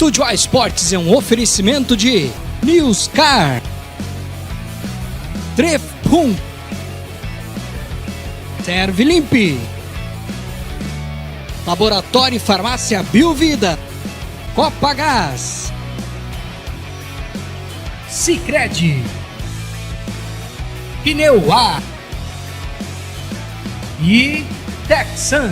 Estúdio A Esportes é um oferecimento de Newscar, Trefpum, Serve Limpe, Laboratório e Farmácia Biovida, Copagás, Sicredi, Pneu A e Texan.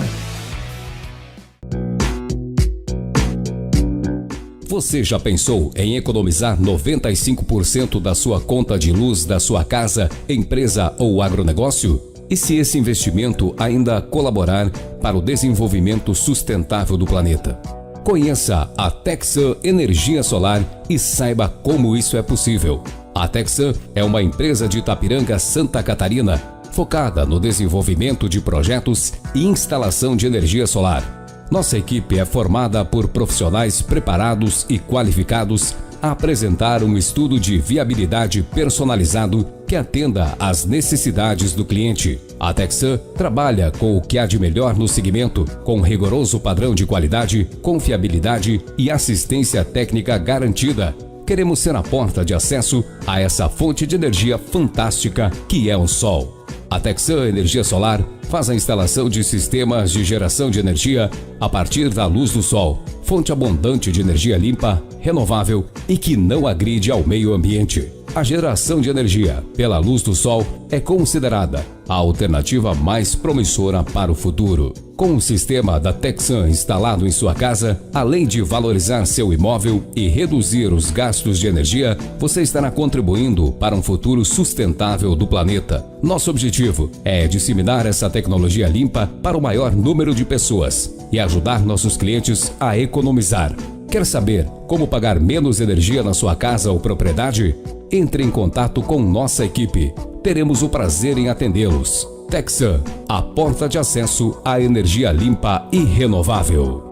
Você já pensou em economizar 95% da sua conta de luz da sua casa, empresa ou agronegócio? E se esse investimento ainda colaborar para o desenvolvimento sustentável do planeta? Conheça a Texan Energia Solar e saiba como isso é possível. A Texan é uma empresa de Itapiranga, Santa Catarina, focada no desenvolvimento de projetos e instalação de energia solar. Nossa equipe é formada por profissionais preparados e qualificados a apresentar um estudo de viabilidade personalizado que atenda às necessidades do cliente. A Texan trabalha com o que há de melhor no segmento, com rigoroso padrão de qualidade, confiabilidade e assistência técnica garantida. Queremos ser a porta de acesso a essa fonte de energia fantástica que é o sol. A Texan Energia Solar faz a instalação de sistemas de geração de energia a partir da luz do sol, fonte abundante de energia limpa, renovável e que não agride ao meio ambiente. A geração de energia pela luz do sol é considerada a alternativa mais promissora para o futuro. Com o sistema da Texan instalado em sua casa, além de valorizar seu imóvel e reduzir os gastos de energia, você estará contribuindo para um futuro sustentável do planeta. Nosso objetivo é disseminar essa tecnologia limpa para o maior número de pessoas e ajudar nossos clientes a economizar. Quer saber como pagar menos energia na sua casa ou propriedade? Entre em contato com nossa equipe. Teremos o prazer em atendê-los. Texan, a porta de acesso à energia limpa e renovável.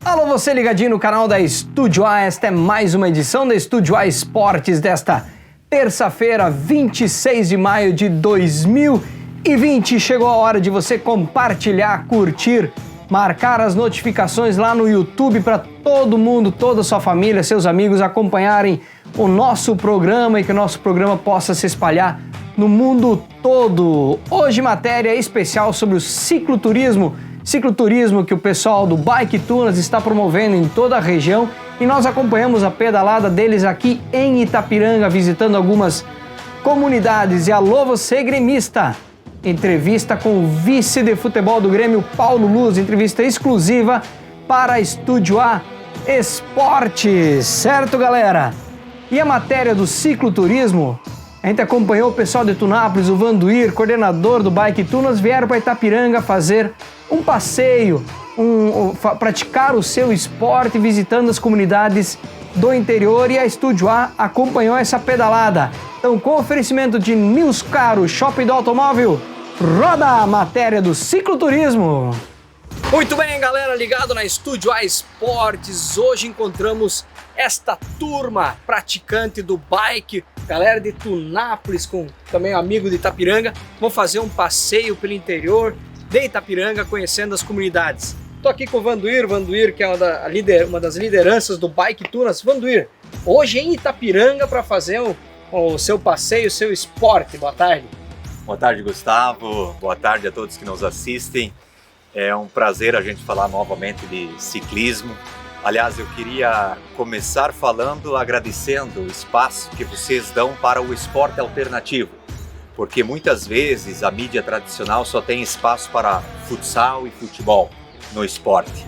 Alô, você ligadinho no canal da Estúdio A. Esta é mais uma edição da Estúdio A Esportes desta terça-feira, 26 de maio de 2020. Chegou a hora de você compartilhar, curtir, marcar as notificações lá no YouTube para todo mundo, toda a sua família, seus amigos acompanharem o nosso programa e que o nosso programa possa se espalhar no mundo todo. Hoje matéria especial sobre o cicloturismo que o pessoal do Bike Tunas está promovendo em toda a região, e nós acompanhamos a pedalada deles aqui em Itapiranga, visitando algumas comunidades. E alô, você gremista! Entrevista com o vice de futebol do Grêmio, Paulo Luz, entrevista exclusiva para Estúdio A Esportes, certo, galera? E a matéria do cicloturismo, a gente acompanhou o pessoal de Tunápolis, o Vanduir, coordenador do Bike Tunas, vieram para Itapiranga fazer um passeio, praticar o seu esporte visitando as comunidades do interior, e a Estúdio A acompanhou essa pedalada. Então, com oferecimento de Newscar, o shopping do automóvel, roda a matéria do cicloturismo. Muito bem, galera, ligado na Estúdio A Esportes. Hoje encontramos esta turma praticante do bike, galera de Tunápolis, com também um amigo de Itapiranga. Vão fazer um passeio pelo interior de Itapiranga, conhecendo as comunidades. Estou aqui com o Vanduir, que é uma das lideranças do Bike Tunas. Vanduir, hoje em Itapiranga para fazer o seu passeio, o seu esporte. Boa tarde. Boa tarde, Gustavo. Boa tarde a todos que nos assistem. É um prazer a gente falar novamente de ciclismo. Aliás, eu queria começar agradecendo o espaço que vocês dão para o esporte alternativo, porque muitas vezes a mídia tradicional só tem espaço para futsal e futebol no esporte.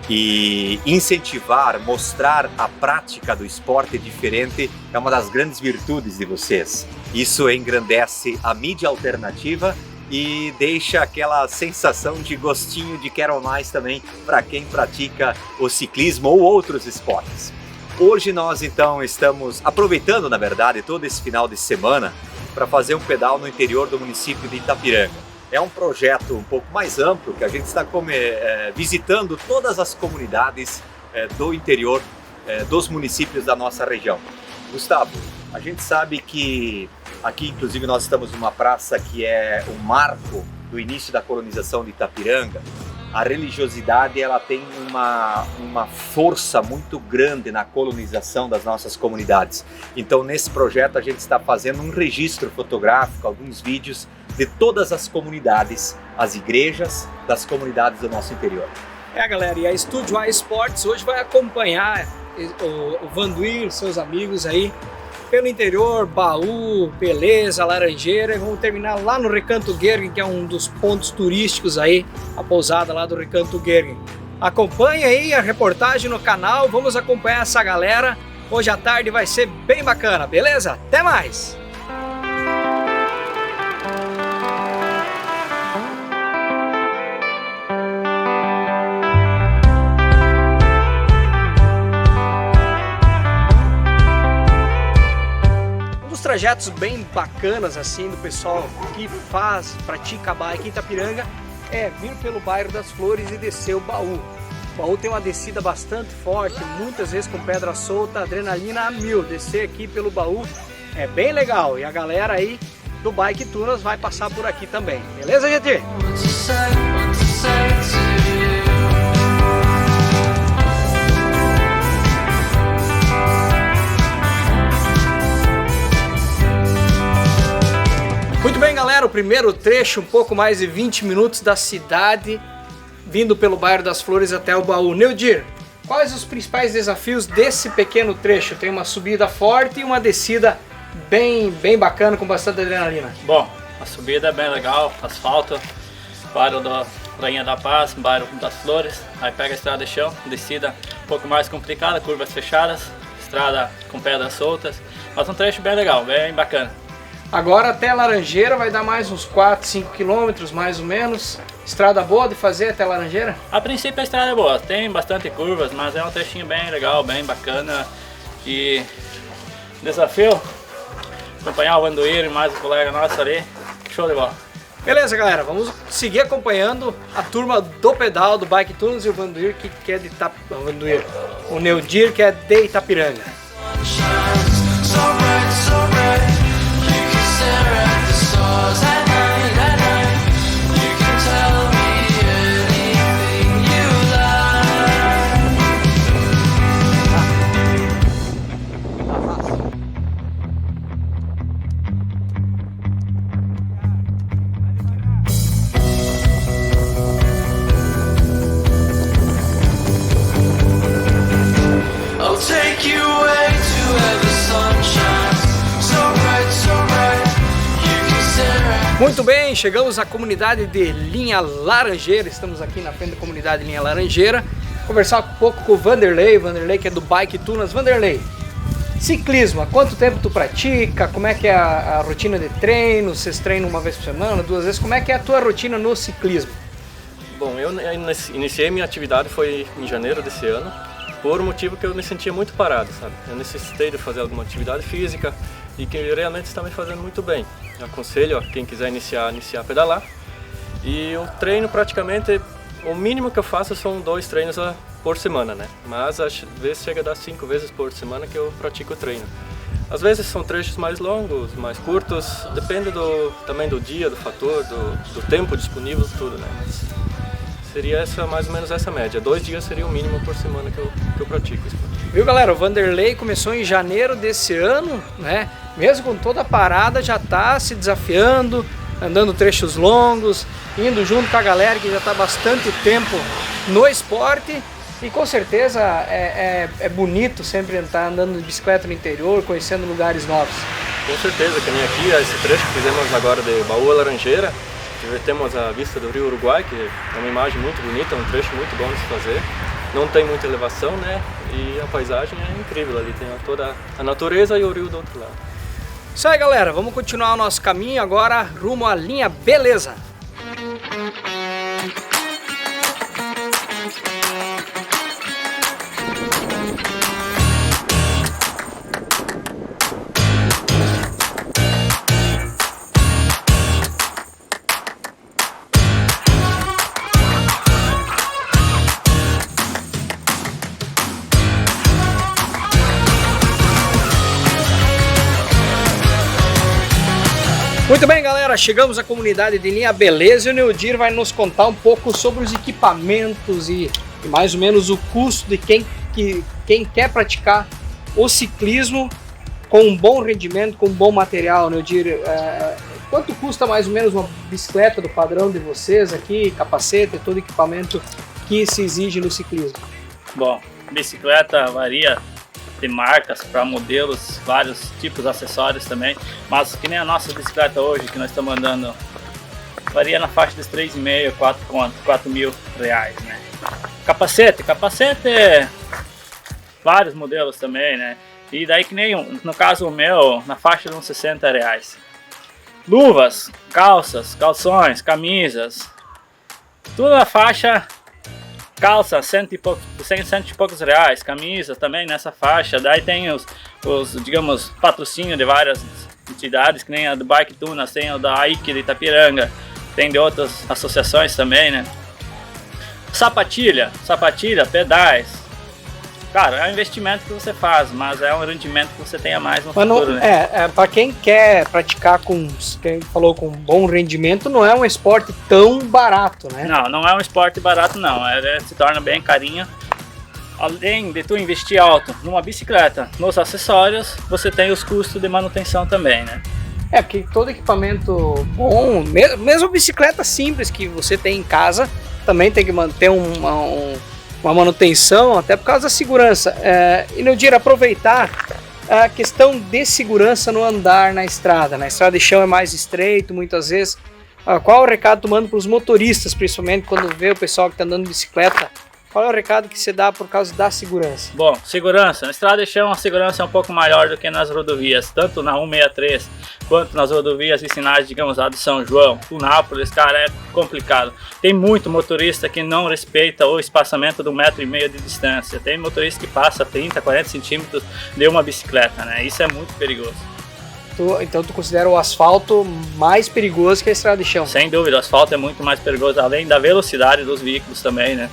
E incentivar, mostrar a prática do esporte diferente é uma das grandes virtudes de vocês. Isso engrandece a mídia alternativa e deixa aquela sensação de gostinho de quero mais também para quem pratica o ciclismo ou outros esportes. Hoje nós então estamos aproveitando, na verdade, todo esse final de semana para fazer um pedal no interior do município de Itapiranga. É um projeto um pouco mais amplo, que a gente está visitando todas as comunidades do interior dos municípios da nossa região. Gustavo, a gente sabe que aqui, inclusive, nós estamos numa praça que é o marco do início da colonização de Itapiranga. A religiosidade ela tem uma força muito grande na colonização das nossas comunidades. Então, nesse projeto, a gente está fazendo um registro fotográfico, alguns vídeos de todas as comunidades, as igrejas das comunidades do nosso interior. Galera, e a Estúdio A Esportes hoje vai acompanhar o Vanduir, seus amigos aí, pelo interior, Baú, Beleza, Laranjeira, e vamos terminar lá no Recanto Gergen, que é um dos pontos turísticos aí, a pousada lá do Recanto Gergen. Acompanhe aí a reportagem no canal, vamos acompanhar essa galera. Hoje à tarde vai ser bem bacana, beleza? Até mais! Projetos bem bacanas assim do pessoal que pratica bike em Itapiranga é vir pelo bairro das Flores e descer o Baú. O Baú tem uma descida bastante forte, muitas vezes com pedra solta, adrenalina a 1000. Descer aqui pelo Baú é bem legal e a galera aí do Bike Tunas vai passar por aqui também. Beleza, gente? Muito bem, galera, o primeiro trecho, um pouco mais de 20 minutos da cidade, vindo pelo bairro das Flores até o Baú. Neudir, quais os principais desafios desse pequeno trecho? Tem uma subida forte e uma descida bem bacana, com bastante adrenalina. Bom, a subida é bem legal, asfalto, bairro da Rainha da Paz, bairro das Flores, aí pega a estrada de chão, descida um pouco mais complicada, curvas fechadas, estrada com pedras soltas, mas um trecho bem legal, bem bacana. Agora até Laranjeira vai dar mais uns 4, 5 quilômetros, mais ou menos. Estrada boa de fazer até Laranjeira? A princípio a estrada é boa, tem bastante curvas, mas é um trechinho bem legal, bem bacana. E desafio, acompanhar o Vanduir e mais o colega nosso ali, show de bola. Beleza, galera, vamos seguir acompanhando a turma do pedal, do Bike Tunas e o Vanduir, que é de Vanduir. O Neudir, que é de Itapiranga. Muito bem, chegamos à comunidade de Linha Laranjeira, estamos aqui na frente da comunidade de Linha Laranjeira. Conversar um pouco com o Vanderlei que é do Bike Tunas. Vanderlei, ciclismo, há quanto tempo tu pratica? Como é que é a rotina de treino? Vocês treinam uma vez por semana, 2 vezes? Como é que é a tua rotina no ciclismo? Bom, eu iniciei minha atividade foi em janeiro desse ano, por um motivo que eu me sentia muito parado, sabe? Eu necessitei de fazer alguma atividade física e que realmente está me fazendo muito bem. Eu aconselho a quem quiser iniciar a pedalar. E o treino praticamente, o mínimo que eu faço são 2 treinos por semana, né? Mas às vezes chega a dar 5 vezes por semana que eu pratico o treino. Às vezes são trechos mais longos, mais curtos, depende também do dia, do fator, do tempo disponível, tudo, né? Mas seria mais ou menos essa média. 2 dias seria o mínimo por semana que eu pratico. Viu, galera? O Vanderlei começou em janeiro desse ano, né? Mesmo com toda a parada, já está se desafiando, andando trechos longos, indo junto com a galera que já está há bastante tempo no esporte. E com certeza é bonito sempre estar andando de bicicleta no interior, conhecendo lugares novos. Com certeza, que nem aqui, esse trecho que fizemos agora de Baú a Laranjeira, temos a vista do Rio Uruguai, que é uma imagem muito bonita, um trecho muito bom de se fazer. Não tem muita elevação, né? E a paisagem é incrível ali, tem toda a natureza e o rio do outro lado. Isso aí, galera, vamos continuar o nosso caminho agora rumo à linha Beleza. Muito bem, galera, chegamos à comunidade de linha Beleza e o Neodir vai nos contar um pouco sobre os equipamentos e mais ou menos o custo de quem quer praticar o ciclismo com um bom rendimento, com um bom material. Neodir, quanto custa mais ou menos uma bicicleta do padrão de vocês aqui, capacete, todo equipamento que se exige no ciclismo? Bom, bicicleta varia de marcas para modelos, vários tipos de acessórios também, mas que nem a nossa bicicleta hoje que nós estamos andando varia na faixa dos 3.500, 4 mil reais, né? Capacete, vários modelos também, né? E daí que nem no caso o meu, na faixa de uns 60 reais. Luvas, calças, calções, camisas, tudo na faixa. Calça, cento e poucos reais, camisa também nessa faixa. Daí tem os digamos, patrocínio de várias entidades, que nem a do Bike Tunas, tem o da AIC de Itapiranga, tem de outras associações também, né? Sapatilha, pedais. Claro, é um investimento que você faz, mas é um rendimento que você tenha mais no futuro, né? Para quem quer praticar quem falou com bom rendimento, não é um esporte tão barato, né? Não é um esporte barato, não. Se torna bem carinho. Além de tu investir alto numa bicicleta, nos acessórios, você tem os custos de manutenção também, né? Porque todo equipamento bom, mesmo bicicleta simples que você tem em casa, também tem que manter uma manutenção, até por causa da segurança. E no dia aproveitar a questão de segurança no andar na estrada. Na estrada de chão é mais estreito, muitas vezes. Qual é o recado tu manda para os motoristas, principalmente quando vê o pessoal que está andando de bicicleta? Qual é o recado que você dá por causa da segurança? Bom, segurança. Na estrada de chão a segurança é um pouco maior do que nas rodovias, tanto na 163 quanto nas rodovias vicinais, digamos, lá de São João, Tunápolis, cara, é complicado. Tem muito motorista que não respeita o espaçamento de 1,5 metro de distância. Tem motorista que passa 30, 40 centímetros de uma bicicleta, né? Isso é muito perigoso. Então tu considera o asfalto mais perigoso que a estrada de chão? Sem dúvida, o asfalto é muito mais perigoso, além da velocidade dos veículos também, né?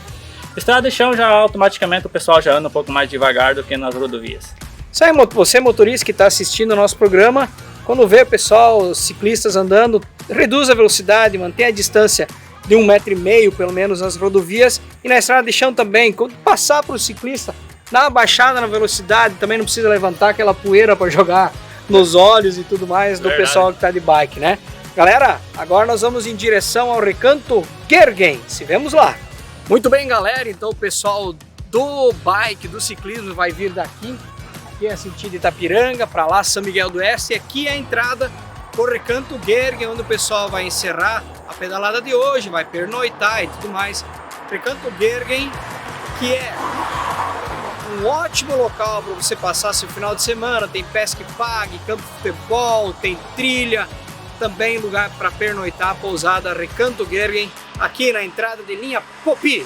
Estrada de chão já automaticamente o pessoal já anda um pouco mais devagar do que nas rodovias. Isso aí, você motorista que está assistindo o nosso programa, quando vê o pessoal, os ciclistas andando, reduz a velocidade, mantém a distância de 1,5 metro pelo menos nas rodovias e na estrada de chão também. Quando passar para o ciclista, dá uma baixada na velocidade, também não precisa levantar aquela poeira para jogar nos olhos e tudo mais do pessoal que está de bike, né? Galera, agora nós vamos em direção ao Recanto Gergen, se vemos lá. Muito bem, galera, então o pessoal do bike, do ciclismo vai vir daqui é sentido Itapiranga, para lá São Miguel do Oeste, e aqui é a entrada do Recanto Gergen, onde o pessoal vai encerrar a pedalada de hoje, vai pernoitar e tudo mais. Recanto Gergen, que é um ótimo local para você passar seu final de semana, tem pesca e pague, campo de futebol, tem trilha, também lugar para pernoitar, pousada Recanto Gergen, aqui na entrada de linha Popi.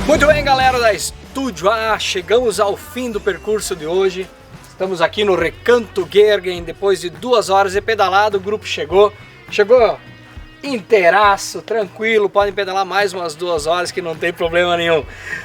Muito bem, galera da Estúdio A, chegamos ao fim do percurso de hoje. Estamos aqui no Recanto Gergen, depois de 2 horas de pedalada, o grupo chegou inteiraço, tranquilo, podem pedalar mais umas 2 horas que não tem problema nenhum.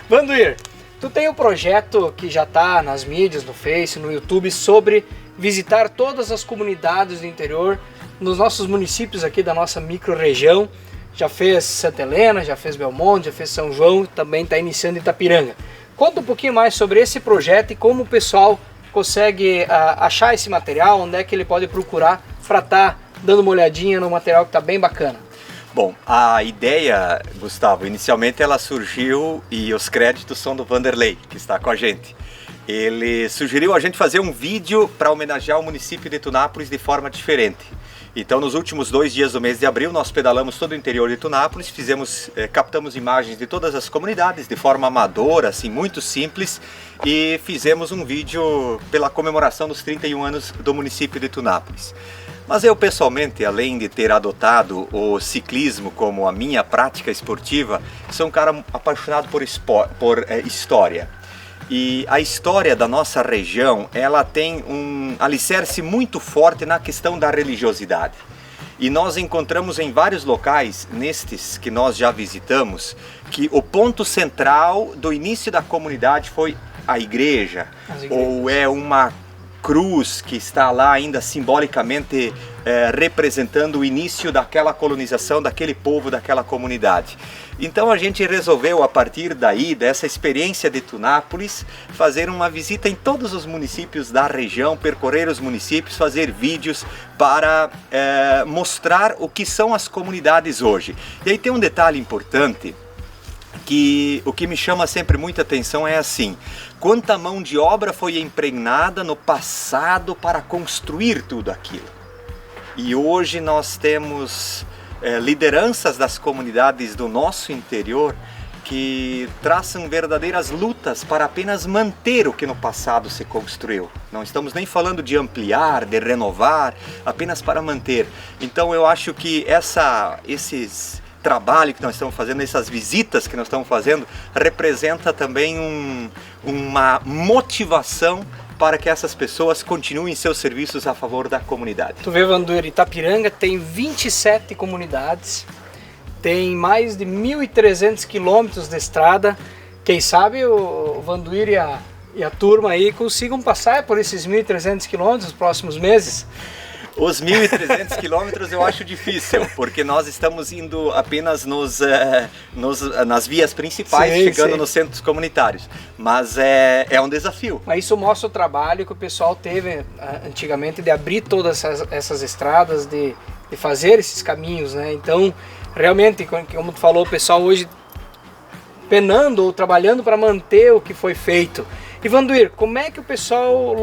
Vanduir, tu tem um projeto que já está nas mídias, no Face, no YouTube, sobre visitar todas as comunidades do interior, nos nossos municípios aqui da nossa micro-região. Já fez Santa Helena, já fez Belmonte, já fez São João, também está iniciando Itapiranga. Conta um pouquinho mais sobre esse projeto e como o pessoal consegue achar esse material, onde é que ele pode procurar para estar dando uma olhadinha no material que está bem bacana. Bom, a ideia, Gustavo, inicialmente ela surgiu e os créditos são do Vanderlei, que está com a gente. Ele sugeriu a gente fazer um vídeo para homenagear o município de Tunápolis de forma diferente. Então, nos últimos 2 dias do mês de abril, nós pedalamos todo o interior de Tunápolis, captamos imagens de todas as comunidades de forma amadora, assim, muito simples, e fizemos um vídeo pela comemoração dos 31 anos do município de Tunápolis. Mas eu, pessoalmente, além de ter adotado o ciclismo como a minha prática esportiva, sou um cara apaixonado por história. E a história da nossa região, ela tem um alicerce muito forte na questão da religiosidade. E nós encontramos em vários locais, nestes que nós já visitamos, que o ponto central do início da comunidade foi a igreja, ou é uma cruz que está lá ainda simbolicamente representando o início daquela colonização, daquele povo, daquela comunidade. Então a gente resolveu, a partir daí, dessa experiência de Tunápolis, fazer uma visita em todos os municípios da região, percorrer os municípios, fazer vídeos para mostrar o que são as comunidades hoje. E aí tem um detalhe importante, que o que me chama sempre muita atenção é assim: quanta mão de obra foi empregnada no passado para construir tudo aquilo. E hoje nós temos lideranças das comunidades do nosso interior que traçam verdadeiras lutas para apenas manter o que no passado se construiu. Não estamos nem falando de ampliar, de renovar, apenas para manter. Então eu acho que esses trabalho que nós estamos fazendo, essas visitas que nós estamos fazendo, representa também uma motivação para que essas pessoas continuem seus serviços a favor da comunidade. Tu vê, Vanduir, Itapiranga tem 27 comunidades, tem mais de 1.300 quilômetros de estrada. Quem sabe o Vanduir e a turma aí consigam passar por esses 1.300 quilômetros nos próximos meses. Os 1.300 quilômetros eu acho difícil, porque nós estamos indo apenas nas vias principais, chegando nos centros comunitários. Mas é um desafio. Mas isso mostra o trabalho que o pessoal teve antigamente de abrir todas essas estradas, de fazer esses caminhos, né? Então, realmente, como tu falou, o pessoal hoje penando ou trabalhando para manter o que foi feito. E Vanduir, como é que o pessoal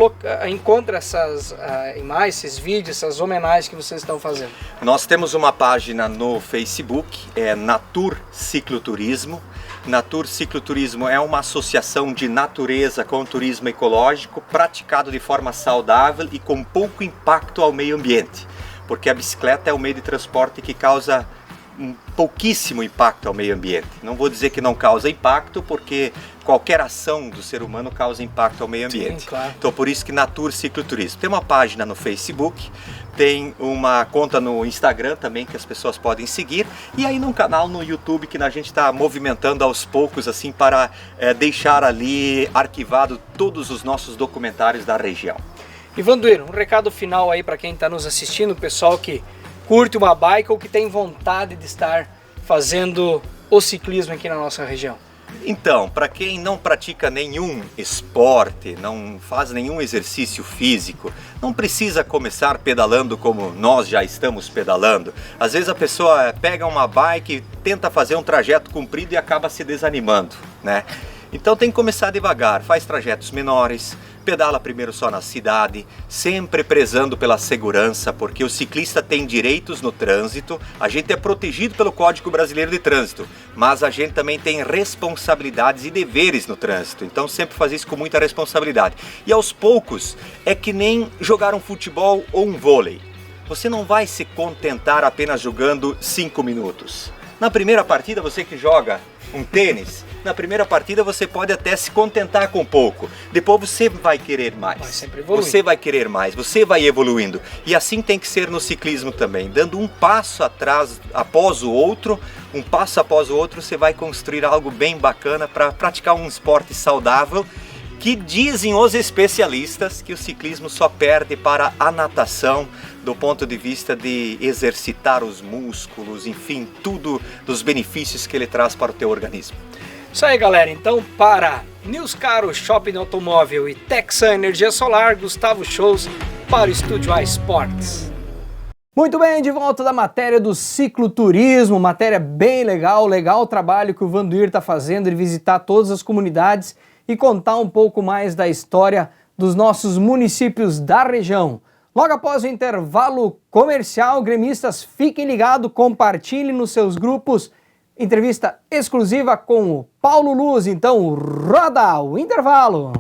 encontra essas imagens, esses vídeos, essas homenagens que vocês estão fazendo? Nós temos uma página no Facebook, Natur Cicloturismo. Natur Cicloturismo é uma associação de natureza com turismo ecológico, praticado de forma saudável e com pouco impacto ao meio ambiente. Porque a bicicleta é o meio de transporte que causa pouquíssimo impacto ao meio ambiente. Não vou dizer que não causa impacto, porque qualquer ação do ser humano causa impacto ao meio ambiente. Sim, claro. Então por isso que Natur Cicloturismo. Tem uma página no Facebook, tem uma conta no Instagram também que as pessoas podem seguir, e aí num canal no YouTube que a gente está movimentando aos poucos assim para deixar ali arquivado todos os nossos documentários da região. E Vanduir, um recado final aí para quem está nos assistindo, o pessoal que curte uma bike ou que tem vontade de estar fazendo o ciclismo aqui na nossa região. Então, para quem não pratica nenhum esporte, não faz nenhum exercício físico, não precisa começar pedalando como nós já estamos pedalando. Às vezes a pessoa pega uma bike, tenta fazer um trajeto comprido e acaba se desanimando, né? Então tem que começar devagar, faz trajetos menores, pedala primeiro só na cidade, sempre prezando pela segurança, porque o ciclista tem direitos no trânsito, a gente é protegido pelo Código Brasileiro de Trânsito, mas a gente também tem responsabilidades e deveres no trânsito, então sempre faz isso com muita responsabilidade. E aos poucos, é que nem jogar um futebol ou um vôlei. Você não vai se contentar apenas jogando 5 minutos. Na primeira partida, você que joga um tênis, na primeira partida você pode até se contentar com pouco. Depois você vai querer mais. Vai sempre evoluindo. Você vai querer mais, você vai evoluindo. E assim tem que ser no ciclismo também. Dando um passo atrás, após o outro, você vai construir algo bem bacana para praticar um esporte saudável, que dizem os especialistas que o ciclismo só perde para a natação do ponto de vista de exercitar os músculos, enfim, tudo dos benefícios que ele traz para o teu organismo. Isso aí, galera. Então, para Newscaro Shopping Automóvel e Texan Energia Solar, Gustavo Shows para o Estúdio A Esportes. Muito bem, de volta da matéria do cicloturismo, matéria bem legal o trabalho que o Vanduir está fazendo de visitar todas as comunidades e contar um pouco mais da história dos nossos municípios da região. Logo após o intervalo comercial, gremistas, fiquem ligados, compartilhem nos seus grupos. Entrevista exclusiva com o Paulo Luz. Então, roda o intervalo.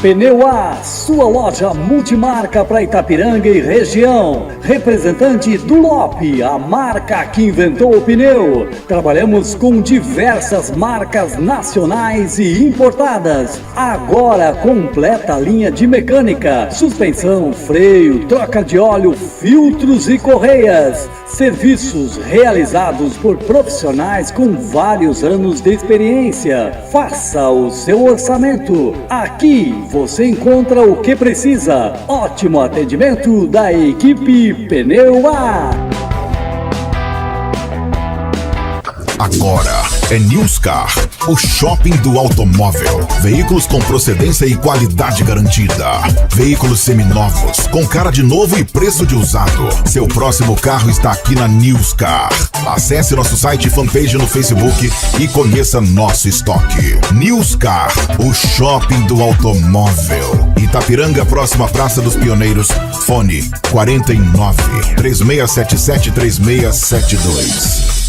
Pneu A, sua loja multimarca para Itapiranga e região. Representante do Lop, a marca que inventou o pneu. Trabalhamos com diversas marcas nacionais e importadas. Agora completa a linha de mecânica, suspensão, freio, troca de óleo, filtros e correias. Serviços realizados por profissionais com vários anos de experiência. Faça o seu orçamento. Aqui você encontra o que precisa. Ótimo atendimento da equipe Pneu A. Agora é Newscar, o shopping do automóvel. Veículos com procedência e qualidade garantida. Veículos seminovos, com cara de novo e preço de usado. Seu próximo carro está aqui na Newscar. Acesse nosso site e fanpage no Facebook e conheça nosso estoque. Newscar, o shopping do automóvel. Itapiranga, próxima Praça dos Pioneiros. Fone 49 3677 3672.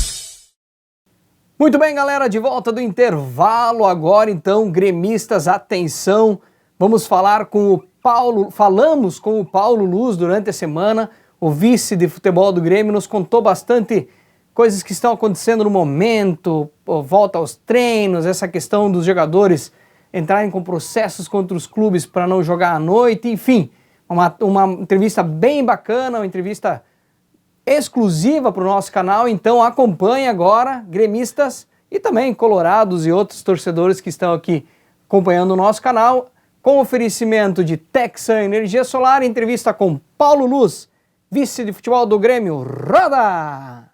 Muito bem, galera, de volta do intervalo agora, então, gremistas, atenção, vamos falar com o Paulo, falamos com o Paulo Luz durante a semana, o vice de futebol do Grêmio, nos contou bastante coisas que estão acontecendo no momento, volta aos treinos, essa questão dos jogadores entrarem com processos contra os clubes para não jogar à noite, enfim, uma entrevista bem bacana, uma entrevista exclusiva para o nosso canal, então acompanhe agora, gremistas e também colorados e outros torcedores que estão aqui acompanhando o nosso canal, com oferecimento de Texan Energia Solar, entrevista com Paulo Luz, vice de futebol do Grêmio, roda!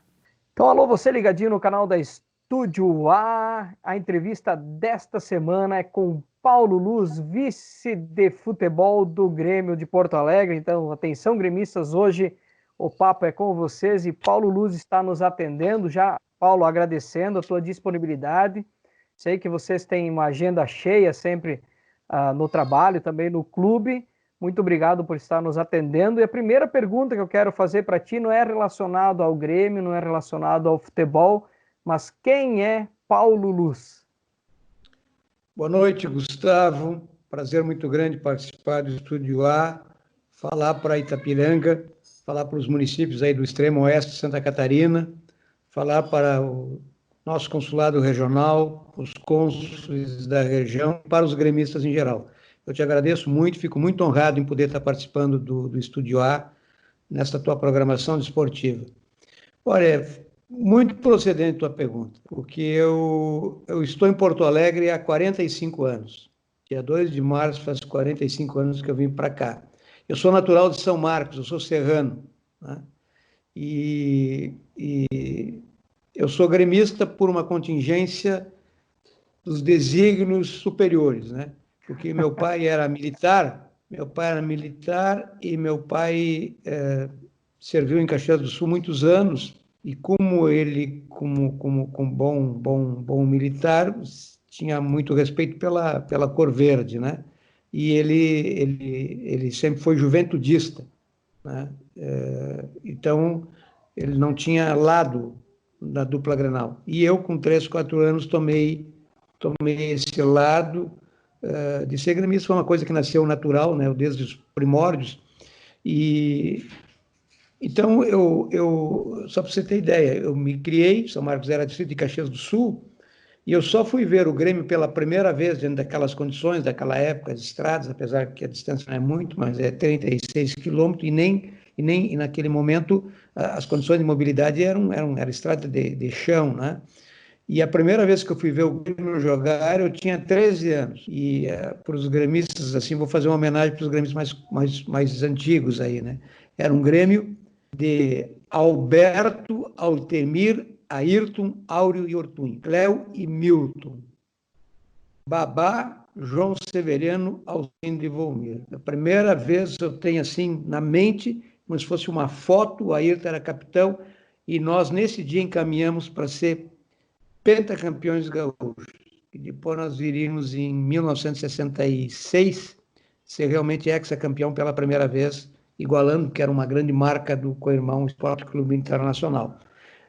Então alô, você ligadinho no canal da Estúdio A, a entrevista desta semana é com Paulo Luz, vice de futebol do Grêmio de Porto Alegre, então atenção gremistas, hoje o papo é com vocês e Paulo Luz está nos atendendo. Já, Paulo, agradecendo a tua disponibilidade. Sei que vocês têm uma agenda cheia sempre no trabalho, também no clube. Muito obrigado por estar nos atendendo. E a primeira pergunta que eu quero fazer para ti não é relacionado ao Grêmio, não é relacionado ao futebol, mas quem é Paulo Luz? Boa noite, Gustavo. Prazer muito grande participar do Estúdio A, falar para Itapiranga, falar para os municípios aí do extremo oeste de Santa Catarina, falar para o nosso consulado regional, os cônsules da região, para os gremistas em geral. Eu te agradeço muito, fico muito honrado em poder estar participando do Estúdio A, nesta tua programação desportiva. Olha, muito procedente a tua pergunta, porque eu estou em Porto Alegre há 45 anos. Dia 2 de março faz 45 anos que eu vim para cá. Eu sou natural de São Marcos, eu sou serrano, né? E eu sou gremista por uma contingência dos desígnios superiores, né? Porque meu pai era militar e meu pai serviu em Caxias do Sul muitos anos, e como ele, como bom militar, tinha muito respeito pela cor verde, né? E ele sempre foi juventudista, né? Então, ele não tinha lado da dupla Grenal. E eu, com 3, 4 anos, tomei esse lado de ser gremista. Foi uma coisa que nasceu natural, né? Desde os primórdios. E então, só para você ter ideia, eu me criei, São Marcos era distrito de Caxias do Sul, e eu só fui ver o Grêmio pela primeira vez dentro daquelas condições, daquela época, as estradas, apesar que a distância não é muito, mas é 36 quilômetros, e naquele momento as condições de mobilidade eram estrada de chão, né? E a primeira vez que eu fui ver o Grêmio jogar, eu tinha 13 anos. E para os gremistas, assim, vou fazer uma homenagem para os gremistas mais antigos aí, né? Era um Grêmio de Alberto, Altemir, Ayrton, Áureo e Ortuim, Cléo e Milton, Babá, João Severiano, Alcindo e Volmir. A primeira vez eu tenho assim na mente, como se fosse uma foto, o Ayrton era capitão, e nós nesse dia encaminhamos para ser pentacampeões gaúchos. E depois nós viríamos em 1966 ser realmente hexacampeão pela primeira vez, igualando, que era uma grande marca do co-irmão Esporte Clube Internacional.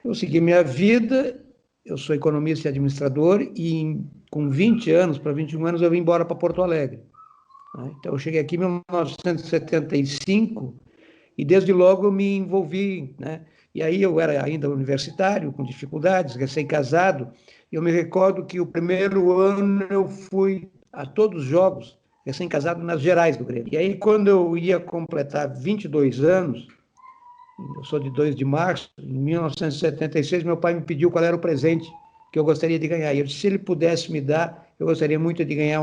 Eu segui minha vida, eu sou economista e administrador, e com 20 anos, para 21 anos, eu vim embora para Porto Alegre. né? Então, eu cheguei aqui em 1975 e, desde logo, eu me envolvi, né? E aí eu era ainda universitário, com dificuldades, recém-casado. Eu me recordo que o primeiro ano eu fui a todos os jogos, recém-casado, nas gerais do Grêmio. E aí, quando eu ia completar 22 anos, eu sou de 2 de março, em 1976, meu pai me pediu qual era o presente que eu gostaria de ganhar. E eu disse, se ele pudesse me dar, eu gostaria muito de ganhar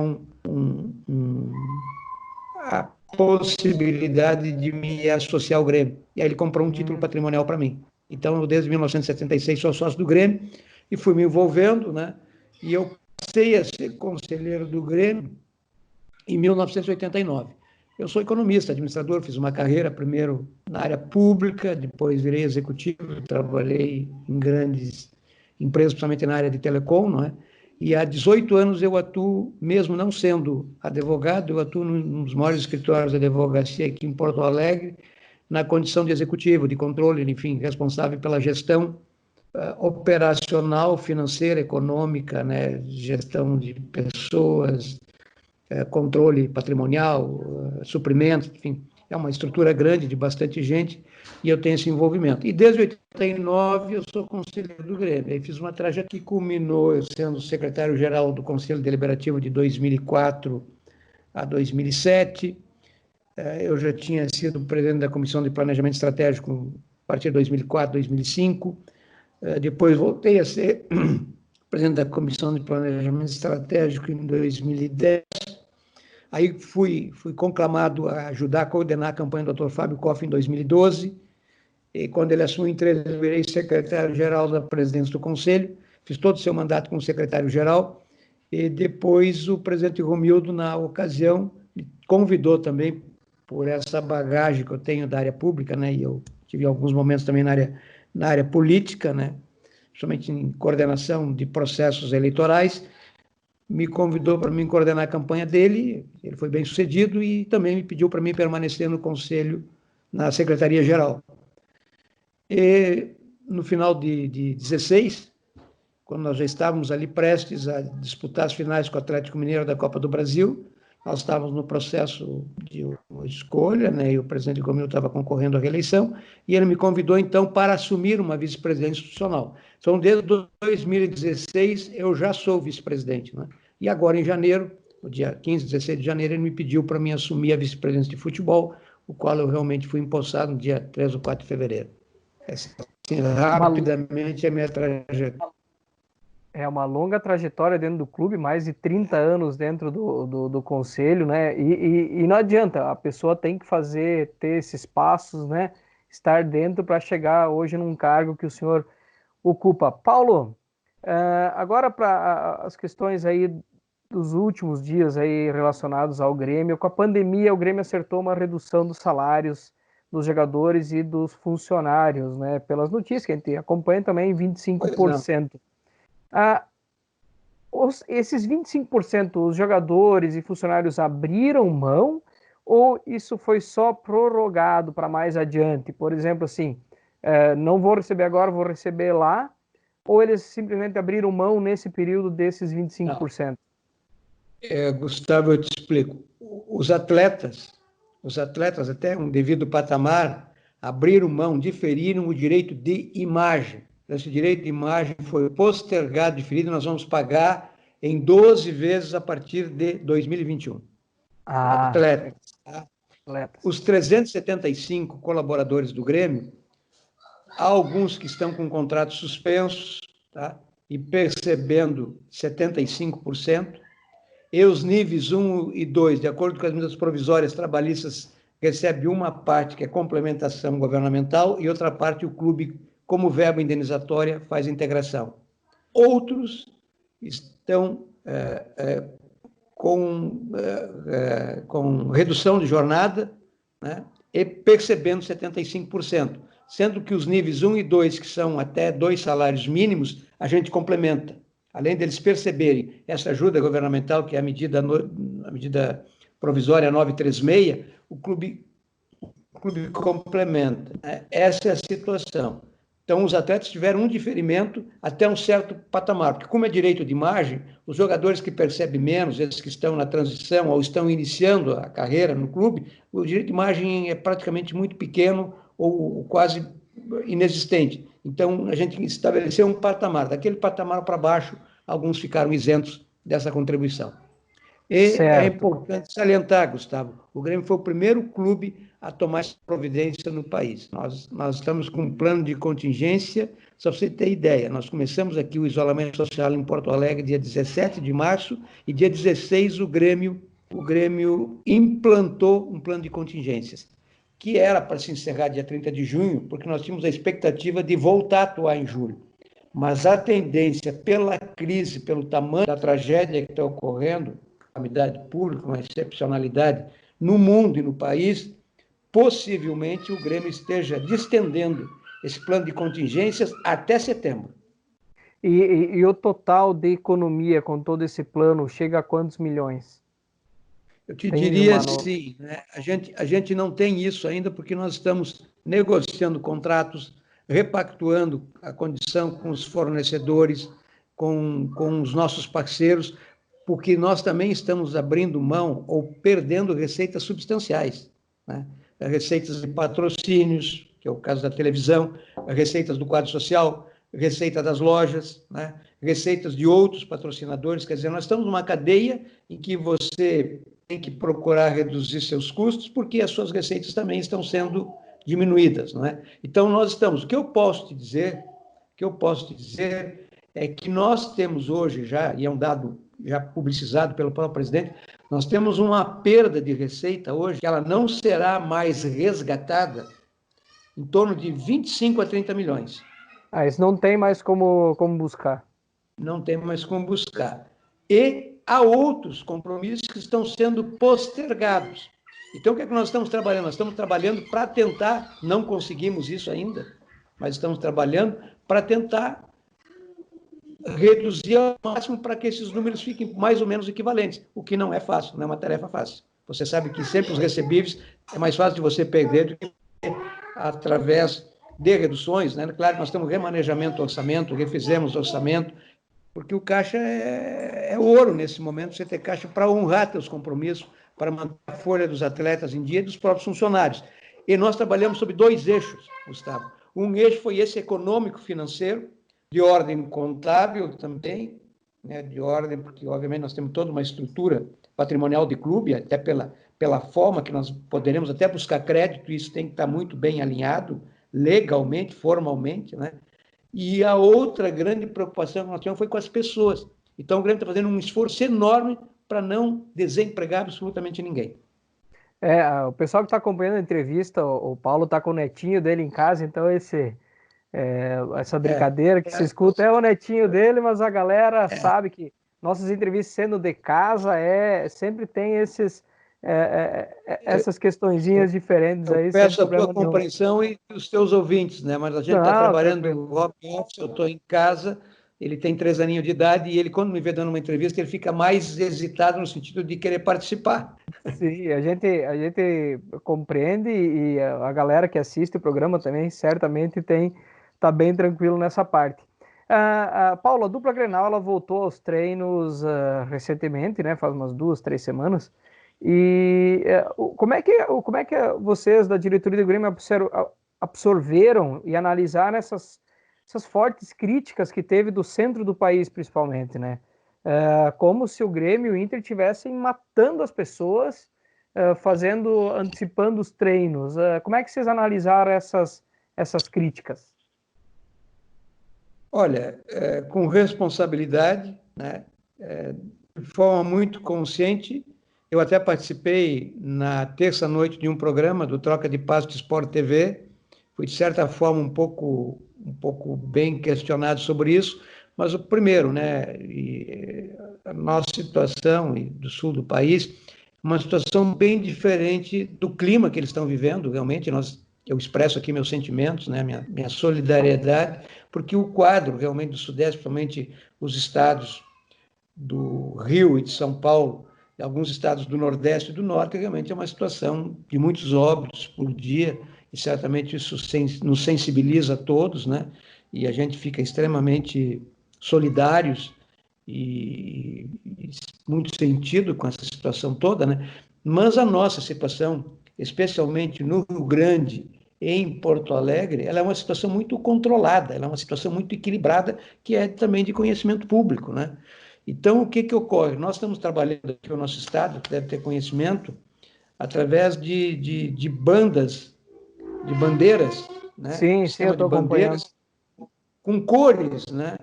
a possibilidade de me associar ao Grêmio. E aí ele comprou um título patrimonial para mim. Então, eu, desde 1976, sou sócio do Grêmio e fui me envolvendo, né? E eu passei a ser conselheiro do Grêmio em 1989. Eu sou economista, administrador, fiz uma carreira primeiro na área pública, depois virei executivo, trabalhei em grandes empresas, principalmente na área de telecom, não é? E há 18 anos eu atuo, mesmo não sendo advogado, eu atuo num dos maiores escritórios de advocacia aqui em Porto Alegre, na condição de executivo, de controle, enfim, responsável pela gestão operacional, financeira, econômica, né? Gestão de pessoas, controle patrimonial, suprimentos, enfim. É uma estrutura grande, de bastante gente, e eu tenho esse envolvimento. E desde 89 eu sou conselheiro do Grêmio. Aí fiz uma trajetória que culminou eu sendo secretário-geral do Conselho Deliberativo de 2004 a 2007. Eu já tinha sido presidente da Comissão de Planejamento Estratégico a partir de 2004, 2005. Depois voltei a ser presidente da Comissão de Planejamento Estratégico em 2010. Aí fui conclamado a ajudar a coordenar a campanha do Dr. Fábio Koff em 2012, e quando ele assumiu em 2013, eu virei secretário-geral da presidência do Conselho, fiz todo o seu mandato como secretário-geral, e depois o presidente Romildo, na ocasião, me convidou também, por essa bagagem que eu tenho da área pública, né, e eu tive alguns momentos também na área política, né, principalmente em coordenação de processos eleitorais, me convidou para mim coordenar a campanha dele, ele foi bem sucedido e também me pediu para mim permanecer no Conselho, na Secretaria-Geral. E no final de 16, quando nós já estávamos ali prestes a disputar as finais com o Atlético Mineiro da Copa do Brasil, nós estávamos no processo de escolha, né, e o presidente Romildo estava concorrendo à reeleição, e ele me convidou, então, para assumir uma vice-presidência institucional. Então, desde 2016, eu já sou vice-presidente, né? E agora, em janeiro, no dia 15, 16 de janeiro, ele me pediu para mim assumir a vice-presidência de futebol, o qual eu realmente fui empossado no dia 3 ou 4 de fevereiro. Assim, rapidamente, a minha trajetória. É uma longa trajetória dentro do clube, mais de 30 anos dentro do conselho, né? E não adianta, a pessoa tem que ter esses passos, né? Estar dentro para chegar hoje num cargo que o senhor ocupa. Paulo, agora para as questões aí dos últimos dias aí relacionados ao Grêmio, com a pandemia o Grêmio acertou uma redução dos salários dos jogadores e dos funcionários, né? Pelas notícias que a gente acompanha também, 25%. Esses 25%, os jogadores e funcionários abriram mão, ou isso foi só prorrogado para mais adiante? Por exemplo, assim, não vou receber agora, vou receber lá, ou eles simplesmente abriram mão nesse período desses 25%? Gustavo, eu te explico. Os atletas, até um devido patamar, abriram mão, diferiram o direito de imagem. Esse direito de imagem foi postergado, diferido, nós vamos pagar em 12 vezes a partir de 2021. Atletas. Os 375 colaboradores do Grêmio, há alguns que estão com contratos suspensos, tá? E percebendo 75%, e os níveis 1 e 2, de acordo com as medidas provisórias trabalhistas, recebe uma parte que é complementação governamental e outra parte o clube, como verba indenizatória, faz integração. Outros estão com redução de jornada, né, e percebendo 75%, sendo que os níveis 1 e 2, que são até 2 salários mínimos, a gente complementa. Além deles perceberem essa ajuda governamental, que é a medida provisória 936, o clube complementa. Essa é a situação. Então, os atletas tiveram um diferimento até um certo patamar, porque como é direito de imagem, os jogadores que percebem menos, esses que estão na transição ou estão iniciando a carreira no clube, o direito de imagem é praticamente muito pequeno ou quase inexistente. Então, a gente estabeleceu um patamar. Daquele patamar para baixo, alguns ficaram isentos dessa contribuição. E é importante salientar, Gustavo, o Grêmio foi o primeiro clube a tomar essa providência no país. Nós estamos com um plano de contingência, só para você ter ideia, nós começamos aqui o isolamento social em Porto Alegre dia 17 de março e dia 16 o Grêmio implantou um plano de contingências, que era para se encerrar dia 30 de junho, porque nós tínhamos a expectativa de voltar a atuar em julho. Mas a tendência pela crise, pelo tamanho da tragédia que está ocorrendo, calamidade pública, uma excepcionalidade no mundo e no país, possivelmente o Grêmio esteja distendendo esse plano de contingências até setembro. E o total de economia com todo esse plano chega a quantos milhões? Eu te diria assim, né? A gente não tem isso ainda porque nós estamos negociando contratos, repactuando a condição com os fornecedores, com os nossos parceiros, porque nós também estamos abrindo mão ou perdendo receitas substanciais, né? Receitas de patrocínios, que é o caso da televisão, receitas do quadro social, receita das lojas, né? Receitas de outros patrocinadores. Quer dizer, nós estamos numa cadeia em que você tem que procurar reduzir seus custos, porque as suas receitas também estão sendo diminuídas, não é? Então, nós estamos... O que eu posso te dizer é que nós temos hoje já, e é um dado já publicizado pelo próprio presidente, nós temos uma perda de receita hoje, que ela não será mais resgatada, em torno de 25 a 30 milhões. Isso não tem mais como buscar. Não tem mais como buscar. E há outros compromissos que estão sendo postergados. Então, o que é que nós estamos trabalhando? Nós estamos trabalhando para tentar, não conseguimos isso ainda, mas estamos trabalhando para tentar reduzir ao máximo para que esses números fiquem mais ou menos equivalentes, o que não é fácil, não é uma tarefa fácil. Você sabe que sempre os recebíveis é mais fácil de você perder do que através de reduções, né? Claro que nós temos remanejamento do orçamento, refizemos o orçamento, porque o caixa é ouro nesse momento, você ter caixa para honrar seus compromissos, para manter a folha dos atletas em dia e dos próprios funcionários. E nós trabalhamos sobre 2 eixos, Gustavo. Um eixo foi esse econômico-financeiro, de ordem contábil também, né, de ordem, porque obviamente nós temos toda uma estrutura patrimonial de clube, até pela forma que nós poderemos até buscar crédito, isso tem que estar muito bem alinhado, legalmente, formalmente, né? E a outra grande preocupação que nós tivemos foi com as pessoas. Então o Grêmio está fazendo um esforço enorme para não desempregar absolutamente ninguém. O pessoal que está acompanhando a entrevista, o Paulo está com o netinho dele em casa, então essa brincadeira que se escuta é o netinho dele, mas a galera sabe que nossas entrevistas sendo de casa sempre tem essas questõezinhas diferentes aí. Peço a tua compreensão e os teus ouvintes, né? Mas a gente está trabalhando no home office, eu estou em casa, ele tem 3 aninhos de idade e ele, quando me vê dando uma entrevista, ele fica mais hesitado no sentido de querer participar. Sim, a gente compreende e a galera que assiste o programa também certamente está bem tranquilo nessa parte. Paulo, a dupla Grenal ela voltou aos treinos recentemente, né? Faz umas 2, 3 semanas. E como é que vocês da diretoria do Grêmio absorveram e analisaram essas fortes críticas que teve do centro do país, principalmente, né? Como se o Grêmio e o Inter estivessem matando as pessoas, antecipando os treinos. Como é que vocês analisaram essas críticas? Olha, com responsabilidade, né? De forma muito consciente. Eu até participei na terça-noite de um programa do Troca de Passo de Sport TV. Fui, de certa forma, um pouco bem questionado sobre isso, mas o primeiro, né? A nossa situação e do sul do país, uma situação bem diferente do clima que eles estão vivendo, realmente. Eu expresso aqui meus sentimentos, né? Minha solidariedade, porque o quadro realmente do Sudeste, principalmente os estados do Rio e de São Paulo, alguns estados do Nordeste e do Norte, realmente é uma situação de muitos óbitos por dia, e certamente isso nos sensibiliza a todos, né? E a gente fica extremamente solidários e muito sentido com essa situação toda, né? Mas a nossa situação, especialmente no Rio Grande, em Porto Alegre, ela é uma situação muito controlada, ela é uma situação muito equilibrada, que é também de conhecimento público, né? Então, o que ocorre? Nós estamos trabalhando aqui no nosso estado, que deve ter conhecimento, através de bandas, de bandeiras, né? Sim, eu estou acompanhando. Com cores, né?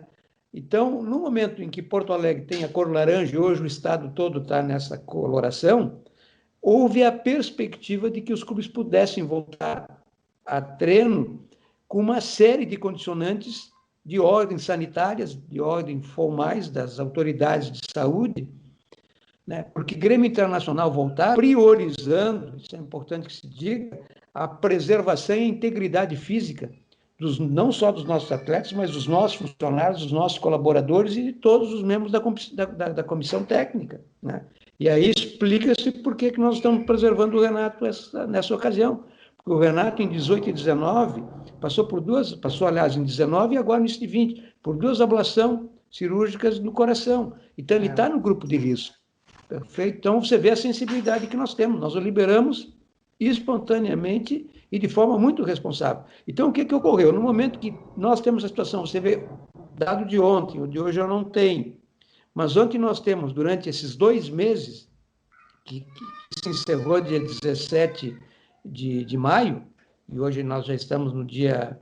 Então, no momento em que Porto Alegre tem a cor laranja, e hoje o estado todo está nessa coloração, houve a perspectiva de que os clubes pudessem voltar a treino com uma série de condicionantes de ordem sanitárias, de ordem formais das autoridades de saúde, né? Porque Grêmio Internacional voltar priorizando, isso é importante que se diga, a preservação e a integridade física, não só dos nossos atletas, mas dos nossos funcionários, dos nossos colaboradores e de todos os membros da comissão técnica, né? E aí explica-se por que nós estamos preservando o Renato nessa ocasião. Porque o Renato, em 18 e 19, passou, aliás, em 19 e agora no início de 20, por 2 ablações cirúrgicas no coração. Então, ele está no grupo de risco. Perfeito? Então, você vê a sensibilidade que nós temos. Nós o liberamos espontaneamente e de forma muito responsável. Então, o que ocorreu? No momento que nós temos a situação, você vê dado de ontem, o de hoje eu não tenho, mas ontem nós temos, durante esses 2 meses, que se encerrou dia 17 de maio, e hoje nós já estamos no dia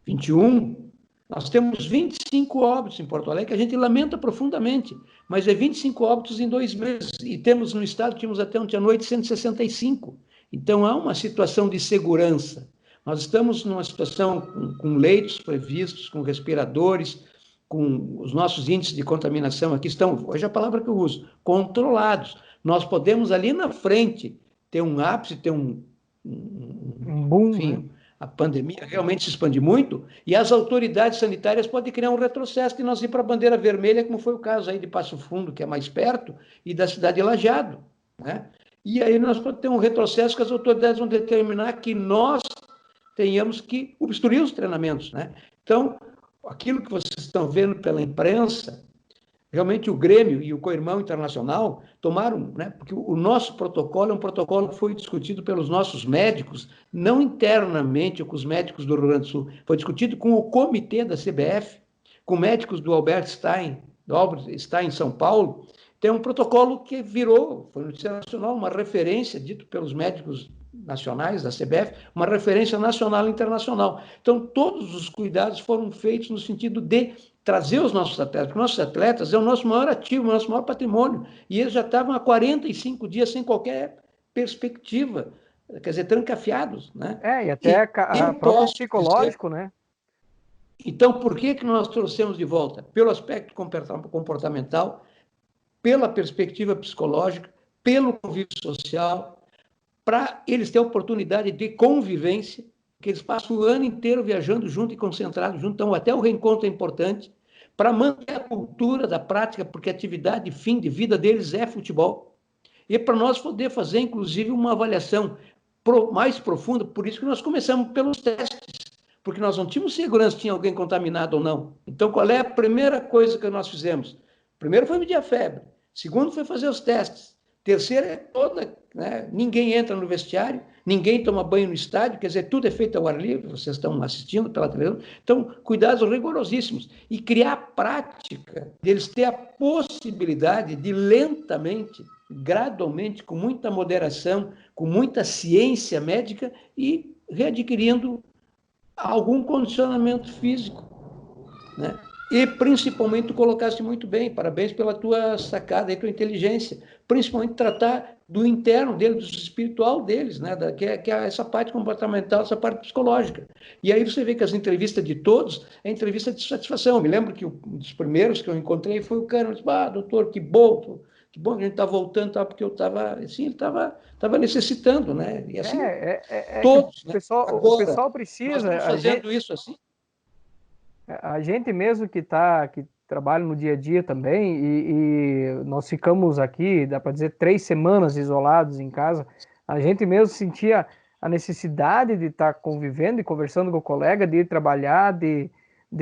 21, nós temos 25 óbitos em Porto Alegre, que a gente lamenta profundamente, mas é 25 óbitos em 2 meses, e temos no estado, tínhamos até ontem à noite 165. Então, há uma situação de segurança. Nós estamos numa situação com leitos previstos, com respiradores, com os nossos índices de contaminação aqui estão, hoje é a palavra que eu uso, controlados. Nós podemos ali na frente ter um ápice, ter um boom, enfim, né? A pandemia realmente se expande muito e as autoridades sanitárias podem criar um retrocesso de nós ir para a bandeira vermelha, como foi o caso aí de Passo Fundo, que é mais perto, e da cidade de Lajeado, né? E aí nós podemos ter um retrocesso que as autoridades vão determinar que nós tenhamos que obstruir os treinamentos, né? Então, aquilo que vocês estão vendo pela imprensa, realmente o Grêmio e o Co-Irmão Internacional tomaram, né? Porque o nosso protocolo é um protocolo que foi discutido pelos nossos médicos, não internamente com os médicos do Rio Grande do Sul, foi discutido com o comitê da CBF, com médicos do Albert Stein, em São Paulo. Tem um protocolo que virou, foi notícia nacional, uma referência, dito pelos médicos nacionais da CBF, uma referência nacional e internacional. Então, todos os cuidados foram feitos no sentido de trazer os nossos atletas, porque nossos atletas é o nosso maior ativo, o nosso maior patrimônio, e eles já estavam há 45 dias sem qualquer perspectiva, quer dizer, trancafiados, né? E até próprio psicológico, né? Então, por que nós trouxemos de volta? Pelo aspecto comportamental, pela perspectiva psicológica, pelo convívio social, para eles terem a oportunidade de convivência, que eles passam o ano inteiro viajando junto e concentrados junto, então até o reencontro é importante, para manter a cultura da prática, porque a atividade fim de vida deles é futebol. E para nós poder fazer, inclusive, uma avaliação mais profunda, por isso que nós começamos pelos testes, porque nós não tínhamos segurança se tinha alguém contaminado ou não. Então, qual é a primeira coisa que nós fizemos? Primeiro foi medir a febre, segundo foi fazer os testes, terceiro é toda, né? Ninguém entra no vestiário, ninguém toma banho no estádio, quer dizer, tudo é feito ao ar livre, vocês estão assistindo pela televisão, então, cuidados rigorosíssimos, e criar a prática deles ter a possibilidade de lentamente, gradualmente, com muita moderação, com muita ciência médica, e readquirindo algum condicionamento físico, né? E, principalmente, tu colocaste muito bem, parabéns pela tua sacada e tua inteligência, principalmente tratar do interno deles, do espiritual deles, né? Que é essa parte comportamental, essa parte psicológica. E aí você vê que as entrevistas de todos é entrevista de satisfação. Eu me lembro que um dos primeiros que eu encontrei foi o cara, disse, doutor, que bom que a gente está voltando, tá? Porque eu estava, assim, ele estava necessitando, né? E assim, todos, o pessoal precisa... Nós estamos fazendo isso assim. A gente mesmo que trabalha no dia a dia também, e nós ficamos aqui, dá para dizer, 3 semanas isolados em casa, a gente mesmo sentia a necessidade de estar convivendo e conversando com o colega, de ir trabalhar, de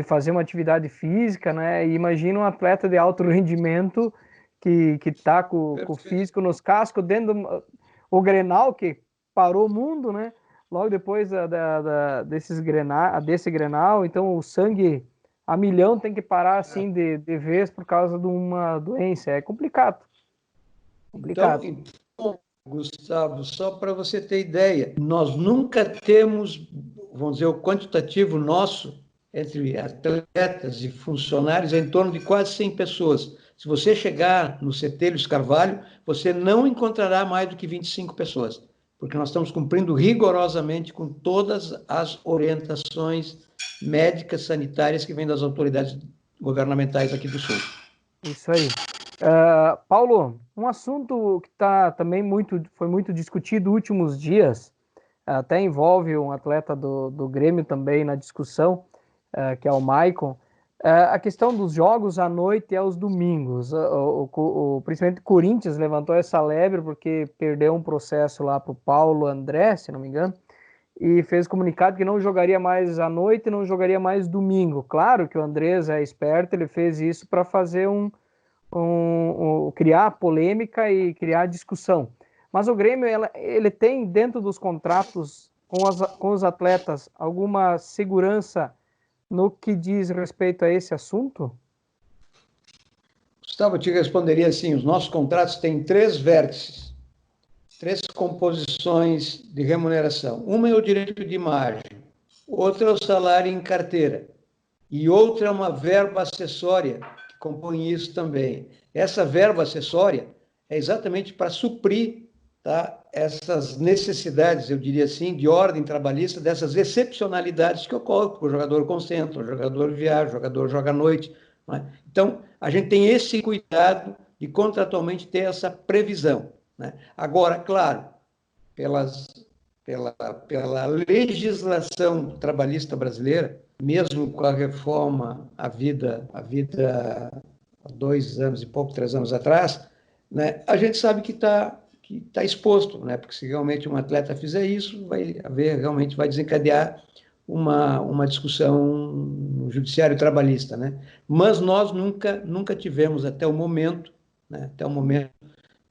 fazer uma atividade física, né? E imagina um atleta de alto rendimento que está com o físico nos cascos, dentro o Grenal, que parou o mundo, né? Logo depois desse Grenal, então o sangue a milhão tem que parar assim de vez por causa de uma doença. É complicado. Então, Gustavo, só para você ter ideia, nós nunca temos, vamos dizer, o quantitativo nosso entre atletas e funcionários é em torno de quase 100 pessoas. Se você chegar no Cetelhos Carvalho, você não encontrará mais do que 25 pessoas, porque nós estamos cumprindo rigorosamente com todas as orientações médicas, sanitárias que vêm das autoridades governamentais aqui do Sul. Isso aí. Paulo, um assunto que também foi muito discutido nos últimos dias, até envolve um atleta do Grêmio também na discussão, que é o Maicon, a questão dos jogos à noite e aos domingos. Principalmente o Corinthians levantou essa lebre porque perdeu um processo lá para o Paulo André, se não me engano, e fez comunicado que não jogaria mais à noite e não jogaria mais domingo. Claro que o Andrés é esperto, ele fez isso para fazer criar polêmica e criar discussão. Mas o Grêmio, ele tem dentro dos contratos com os atletas alguma segurança no que diz respeito a esse assunto? Gustavo, eu te responderia assim, os nossos contratos têm 3 vértices, 3 composições de remuneração. Uma é o direito de imagem, outra é o salário em carteira, e outra é uma verba acessória, que compõe isso também. Essa verba acessória é exatamente para suprir, tá, essas necessidades, eu diria assim, de ordem trabalhista, dessas excepcionalidades que ocorrem, porque o jogador concentra, o jogador viaja, o jogador joga à noite. Não é? Então, a gente tem esse cuidado de contratualmente ter essa previsão. Né? Agora, claro, pela legislação trabalhista brasileira, mesmo com a reforma há 2 anos e pouco, 3 anos atrás, né, a gente sabe que está exposto, né, porque se realmente um atleta fizer isso, realmente vai desencadear uma discussão no judiciário trabalhista, né? Mas nós nunca tivemos até o momento, né,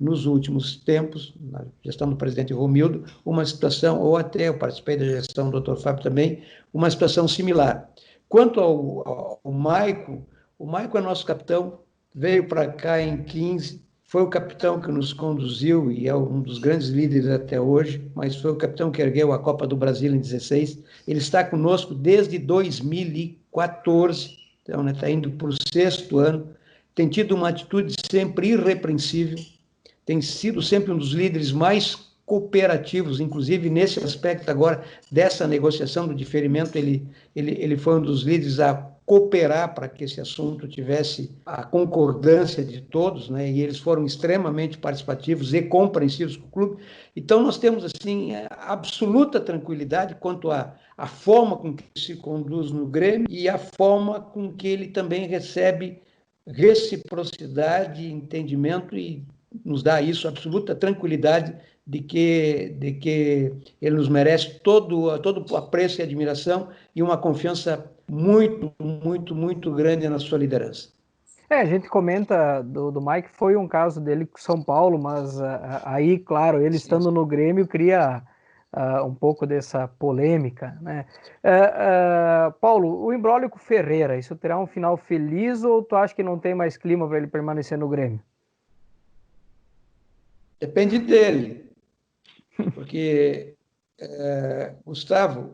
nos últimos tempos, na gestão do presidente Romildo, uma situação, ou até eu participei da gestão do Dr. Fábio também, uma situação similar. Quanto ao Maicon, o Maicon é nosso capitão, veio para cá em 15, foi o capitão que nos conduziu e é um dos grandes líderes até hoje, mas foi o capitão que ergueu a Copa do Brasil em 16. Ele está conosco desde 2014, então está indo para o 6º ano, tem tido uma atitude sempre irrepreensível, tem sido sempre um dos líderes mais cooperativos, inclusive nesse aspecto agora dessa negociação do diferimento, ele foi um dos líderes a cooperar para que esse assunto tivesse a concordância de todos, né? E eles foram extremamente participativos e compreensivos com o clube. Então nós temos assim absoluta tranquilidade quanto à forma com que se conduz no Grêmio e a forma com que ele também recebe reciprocidade, entendimento e nos dá isso absoluta tranquilidade de que ele nos merece todo o apreço e admiração e uma confiança muito, muito, muito grande na sua liderança. A gente comenta do Mike, foi um caso dele com São Paulo, mas aí, claro, ele estando no Grêmio cria um pouco dessa polêmica, né? Paulo, o imbróglio com o Ferreira, isso terá um final feliz ou tu acha que não tem mais clima para ele permanecer no Grêmio? Depende dele, porque, Gustavo,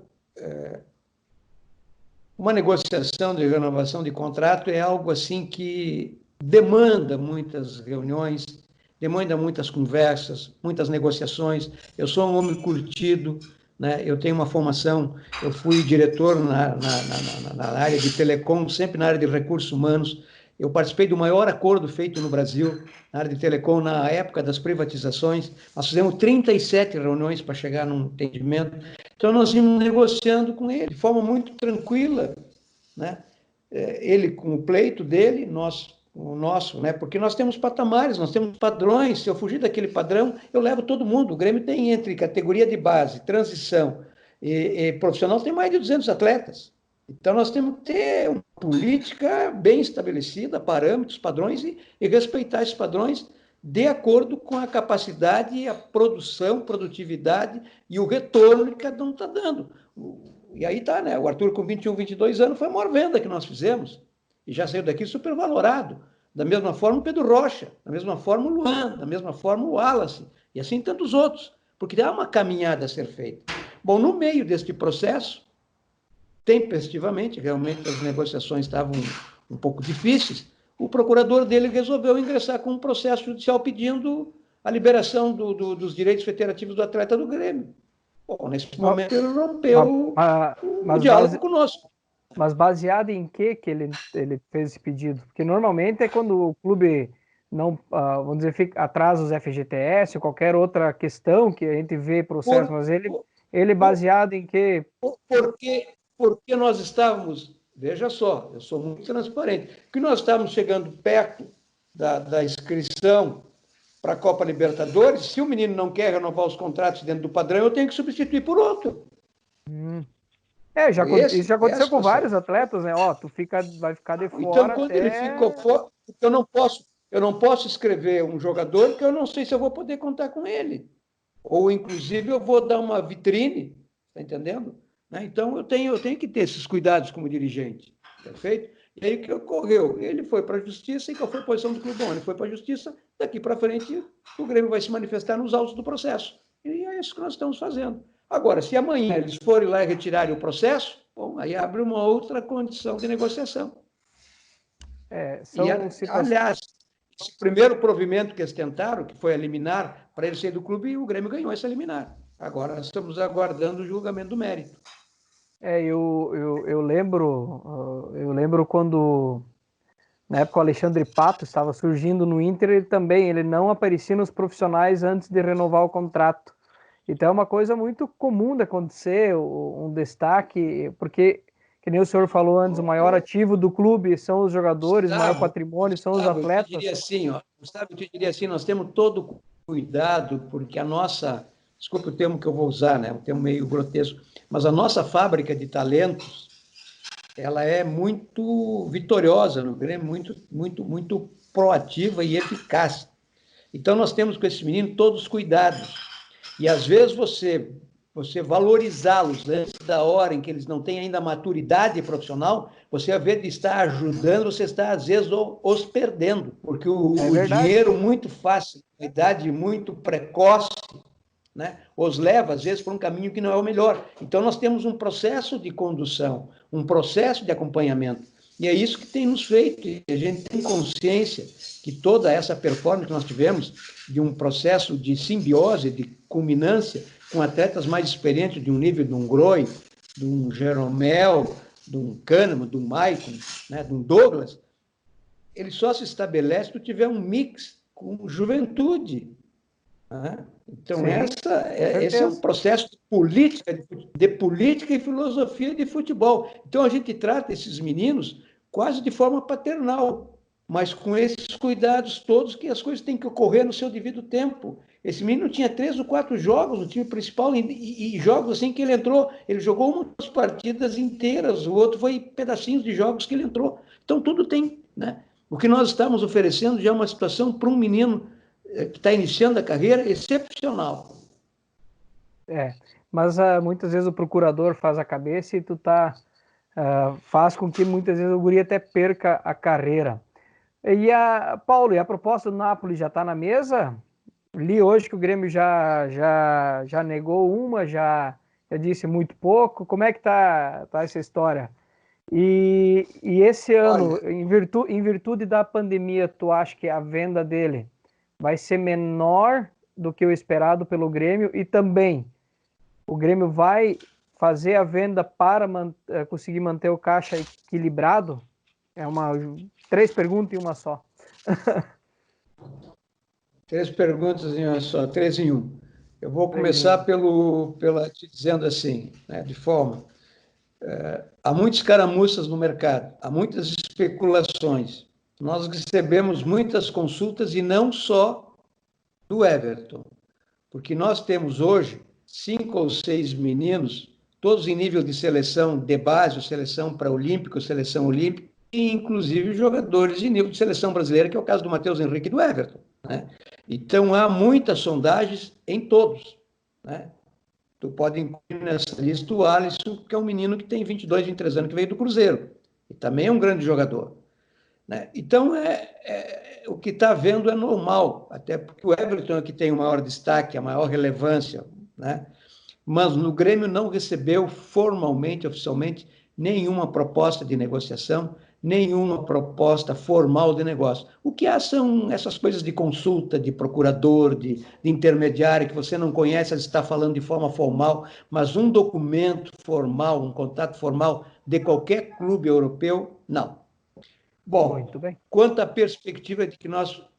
uma negociação de renovação de contrato é algo assim que demanda muitas reuniões, demanda muitas conversas, muitas negociações. Eu sou um homem curtido, né? Eu tenho uma formação, eu fui diretor na área de telecom, sempre na área de recursos humanos. Eu participei do maior acordo feito no Brasil, na área de telecom, na época das privatizações. Nós fizemos 37 reuniões para chegar num entendimento. Então, nós íamos negociando com ele, de forma muito tranquila, né? Ele com o pleito dele, nós o nosso, né? Porque nós temos patamares, nós temos padrões. Se eu fugir daquele padrão, eu levo todo mundo. O Grêmio tem entre categoria de base, transição e profissional, tem mais de 200 atletas. Então nós temos que ter uma política bem estabelecida, parâmetros, padrões e respeitar esses padrões de acordo com a capacidade, a produção, produtividade e o retorno que cada um está dando. E aí tá, né? O Arthur com 21, 22 anos foi a maior venda que nós fizemos. E já saiu daqui supervalorado. Da mesma forma o Pedro Rocha, da mesma forma o Luan, da mesma forma o Wallace, e assim tantos outros, porque há uma caminhada a ser feita. Bom, no meio deste processo, tempestivamente, realmente as negociações estavam um pouco difíceis, o procurador dele resolveu ingressar com um processo judicial pedindo a liberação dos direitos federativos do atleta do Grêmio. Bom, nesse momento ele rompeu o diálogo conosco. Mas baseado em que ele fez esse pedido? Porque normalmente é quando o clube não, vamos dizer, atrasa os FGTS ou qualquer outra questão que a gente vê processo, mas ele baseado em que? Porque nós estávamos, veja só, eu sou muito transparente, porque nós estávamos chegando perto da inscrição para a Copa Libertadores. Se o menino não quer renovar os contratos dentro do padrão, eu tenho que substituir por outro. Isso já aconteceu com vários atletas, né? Ó, vai ficar de fora. Então, quando ele ficou fora, eu não posso escrever um jogador que eu não sei se eu vou poder contar com ele. Ou, inclusive, eu vou dar uma vitrine, tá entendendo? Né? Então, eu tenho que ter esses cuidados como dirigente, perfeito? E aí, o que ocorreu? Ele foi para a Justiça, e qual foi a posição do clube? Bom, ele foi para a Justiça, daqui para frente, o Grêmio vai se manifestar nos autos do processo. E é isso que nós estamos fazendo. Agora, se amanhã eles forem lá e retirarem o processo, bom, aí abre uma outra condição de negociação. Aliás, esse primeiro provimento que eles tentaram, que foi a liminar, para ele sair do clube, o Grêmio ganhou essa liminar. Agora nós estamos aguardando o julgamento do mérito. Eu lembro quando, na época, o Alexandre Pato estava surgindo no Inter, ele não aparecia nos profissionais antes de renovar o contrato. Então é uma coisa muito comum de acontecer, um destaque, porque, que nem o senhor falou antes, o maior ativo do clube são os jogadores, o maior patrimônio são os atletas. Gustavo, eu te diria assim, nós temos todo cuidado, porque a nossa, desculpe o termo que eu vou usar, né, um termo meio grotesco, mas a nossa fábrica de talentos, ela é muito vitoriosa no Grêmio, muito proativa e eficaz. Então nós temos com esses meninos todos os cuidados. E, às vezes, você valorizá-los antes da hora em que eles não têm ainda maturidade profissional, você, ao invés de estar ajudando, você está, às vezes, os perdendo. Porque o dinheiro muito fácil, a idade muito precoce, né, os leva, às vezes, para um caminho que não é o melhor. Então, nós temos um processo de condução, um processo de acompanhamento. E é isso que tem nos feito. E a gente tem consciência que toda essa performance que nós tivemos, de um processo de simbiose, de culminância, com atletas mais experientes, de um nível de um Groi, de um Jeromel, de um Kahneman, de um Maicon, né, de um Douglas, ele só se estabelece se tu tiver um mix com juventude. Né? Então, esse é um processo de política e filosofia de futebol. Então, a gente trata esses meninos quase de forma paternal, mas com esses cuidados todos que as coisas têm que ocorrer no seu devido tempo. Esse menino tinha 3 ou 4 jogos no time principal e jogos assim que ele entrou, ele jogou umas partidas inteiras, o outro foi pedacinhos de jogos que ele entrou. Então, tudo tem, né? O que nós estamos oferecendo já é uma situação para um menino que está iniciando a carreira excepcional. Mas muitas vezes o procurador faz a cabeça e faz com que muitas vezes o guri até perca a carreira. Paulo, e a proposta do Napoli já está na mesa? Li hoje que o Grêmio já negou uma, já disse muito pouco. Como é que tá essa história? E esse ano, em virtude da pandemia, tu acha que a venda dele vai ser menor do que o esperado pelo Grêmio? E também, o Grêmio vai fazer a venda para conseguir manter o caixa equilibrado? 3 perguntas em uma só. 3 perguntas em uma só, 3 em 1. Eu vou começar te dizendo assim, né, de forma... há muitas caramuças no mercado, há muitas especulações. nós recebemos muitas consultas e não só do Everton, porque nós temos hoje 5 ou 6 meninos, todos em nível de seleção de base, seleção pré-olímpica, seleção olímpica, e inclusive jogadores de nível de seleção brasileira, que é o caso do Matheus Henrique e do Everton, né? Então, há muitas sondagens em todos, né? Tu pode incluir nessa lista o Alisson, que é um menino que tem 22, 23 anos, que veio do Cruzeiro, e também é um grande jogador, né? Então, o que está vendo é normal, até porque o Everton é que tem o maior destaque, a maior relevância, né? Mas no Grêmio não recebeu formalmente, oficialmente, nenhuma proposta de negociação, nenhuma proposta formal de negócio. O que há são essas coisas de consulta, de procurador, de intermediário, que você não conhece, ele está falando de forma formal, mas um documento formal, um contato formal de qualquer clube europeu, não. Bom, Muito bem. quanto à perspectiva de que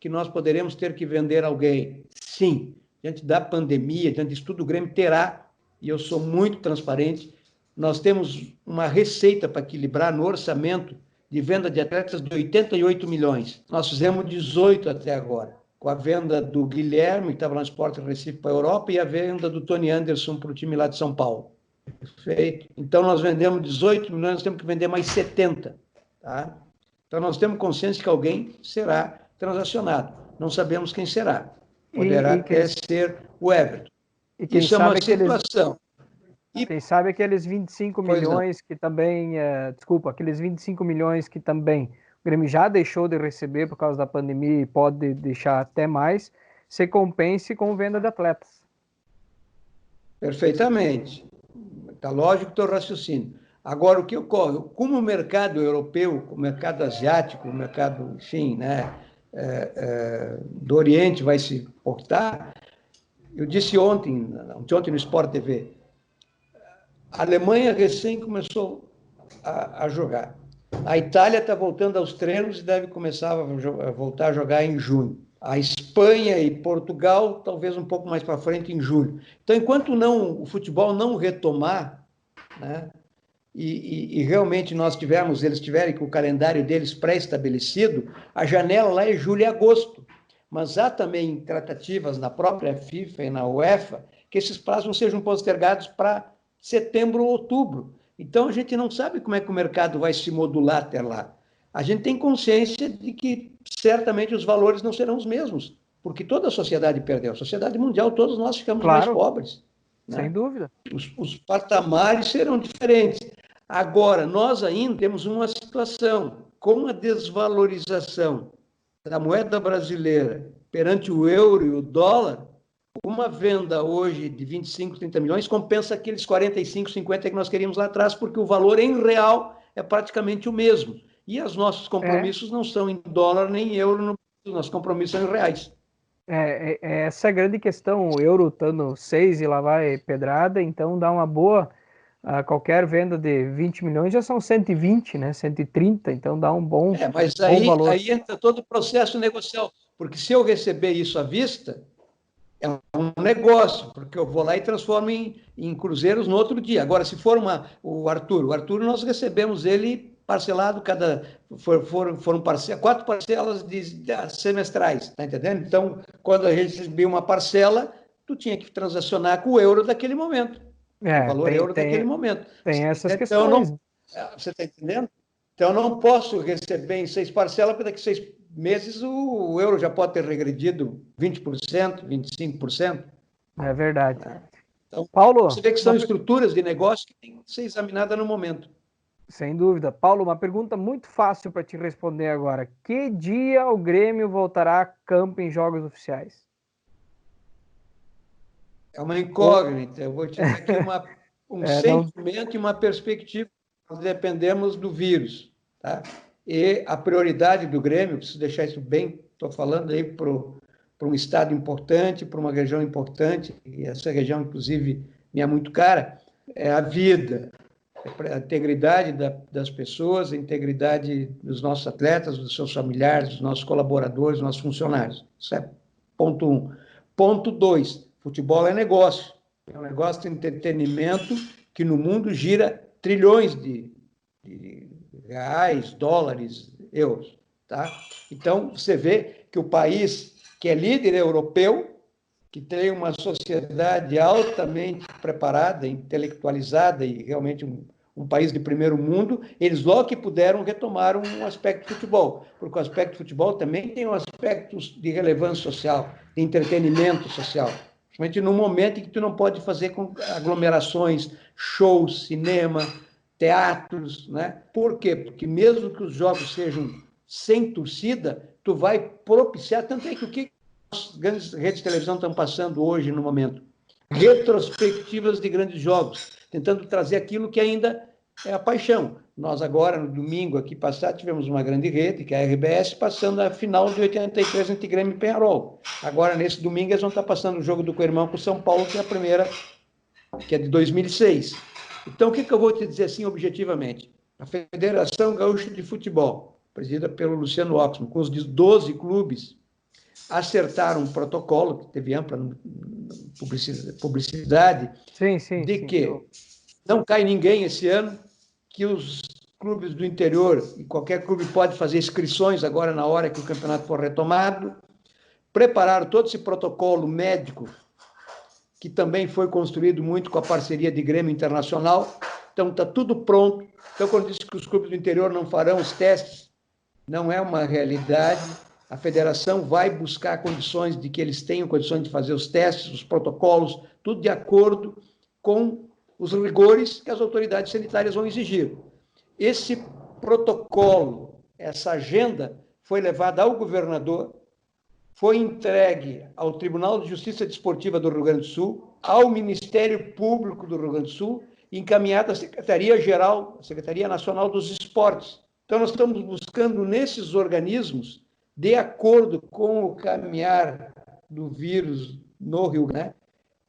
nós poderemos ter que vender alguém, sim, diante da pandemia, diante disso tudo, o Grêmio terá, e eu sou muito transparente, nós temos uma receita para equilibrar no orçamento de venda de atletas de 88 milhões. Nós fizemos 18 até agora, com a venda do Guilherme, que estava no Sport Recife para a Europa, e a venda do Tony Anderson para o time lá de São Paulo. Perfeito? Então, nós vendemos 18 milhões, nós temos que vender mais 70. Tá? Então, nós temos consciência que alguém será transacionado. Não sabemos quem será. Poderá até ser o Everton. Isso é uma situação. Quem sabe aqueles 25 milhões que também, aqueles 25 milhões que também o Grêmio já deixou de receber por causa da pandemia e pode deixar até mais, se compense com venda de atletas. Perfeitamente. Está lógico o teu raciocínio. Agora, o que ocorre? Como o mercado europeu, o mercado asiático, o mercado, enfim, né, do Oriente vai se portar, eu disse ontem no Sport TV, a Alemanha recém começou a jogar. A Itália está voltando aos treinos e deve começar a voltar a jogar em junho. A Espanha e Portugal, talvez um pouco mais para frente, em julho. Então, enquanto o futebol não retomar, né, e realmente eles tiverem com o calendário deles pré-estabelecido, a janela lá é julho e agosto. Mas há também tratativas na própria FIFA e na UEFA que esses prazos não sejam postergados para setembro ou outubro. Então, a gente não sabe como é que o mercado vai se modular até lá. A gente tem consciência de que, certamente, os valores não serão os mesmos, porque toda a sociedade perdeu. A sociedade mundial, todos nós ficamos mais pobres. Sem dúvida. Os patamares serão diferentes. Agora, nós ainda temos uma situação, com a desvalorização da moeda brasileira perante o euro e o dólar, uma venda hoje de 25, 30 milhões compensa aqueles 45, 50 que nós queríamos lá atrás, porque o valor em real é praticamente o mesmo. E os nossos compromissos não são em dólar nem em euro, os nossos compromissos são em reais. Essa é a grande questão, o euro estando 6 e lá vai pedrada, então dá uma boa, qualquer venda de 20 milhões já são 120, né, 130, então dá um bom, mas bom valor. Aí entra todo o processo negocial, porque se eu receber isso à vista, é um negócio, porque eu vou lá e transformo em cruzeiros no outro dia. Agora, se for o Arthur nós recebemos ele parcelado, foram 4 parcelas semestrais, tá entendendo? Então, quando a gente recebia uma parcela, tu tinha que transacionar com o euro daquele momento. O valor euro daquele momento. Tem essas questões. Você está entendendo? Então, eu não posso receber em 6 parcelas, porque daqui a 6 meses o euro já pode ter regredido 20%, 25%. É verdade. Então, Paulo, você vê que são estruturas de negócio que têm que ser examinadas no momento. Sem dúvida. Paulo, uma pergunta muito fácil para te responder agora. Que dia o Grêmio voltará a campo em jogos oficiais? É uma incógnita. Eu vou te dar aqui sentimento e uma perspectiva. Nós dependemos do vírus, tá? E a prioridade do Grêmio, preciso deixar isso bem, estou falando aí para um estado importante, para uma região importante, e essa região, inclusive, me é muito cara, é a vida, a integridade das pessoas, a integridade dos nossos atletas, dos seus familiares, dos nossos colaboradores, dos nossos funcionários. Isso é ponto 1. Ponto 2, futebol é negócio. É um negócio de entretenimento que no mundo gira trilhões de reais, dólares, euros. tá? Então, você vê que o país que é líder europeu, que tem uma sociedade altamente preparada, intelectualizada e realmente um país de primeiro mundo, eles logo que puderam retomar um aspecto de futebol, porque o aspecto de futebol também tem um aspecto de relevância social, de entretenimento social, principalmente no momento em que tu não pode fazer com aglomerações, shows, cinema, teatros, né? Por quê? Porque mesmo que os jogos sejam sem torcida, tu vai propiciar, tanto é que o que as grandes redes de televisão estão passando hoje no momento? Retrospectivas de grandes jogos, tentando trazer aquilo que ainda é a paixão. Nós agora, no domingo aqui passado, tivemos uma grande rede, que é a RBS, passando a final de 83 entre Grêmio e Peñarol. Agora, nesse domingo, eles vão estar passando o jogo do Coirmão com o São Paulo, que é a primeira, que é de 2006. Então, o que eu vou te dizer assim, objetivamente? A Federação Gaúcha de Futebol, presidida pelo Luciano Oxman, com os 12 clubes, acertaram um protocolo, que teve ampla publicidade, de que não cai ninguém esse ano, que os clubes do interior, e qualquer clube pode fazer inscrições agora na hora que o campeonato for retomado, prepararam todo esse protocolo médico, que também foi construído muito com a parceria de Grêmio Internacional, então está tudo pronto. Então, quando diz que os clubes do interior não farão os testes, não é uma realidade. A federação vai buscar condições de que eles tenham condições de fazer os testes, os protocolos, tudo de acordo com os rigores que as autoridades sanitárias vão exigir. Esse protocolo, essa agenda, foi levada ao governador, foi entregue ao Tribunal de Justiça Desportiva do Rio Grande do Sul, ao Ministério Público do Rio Grande do Sul, e encaminhado à Secretaria-Geral, Secretaria Nacional dos Esportes. Então, nós estamos buscando nesses organismos, de acordo com o caminhar do vírus no Rio Grande, né?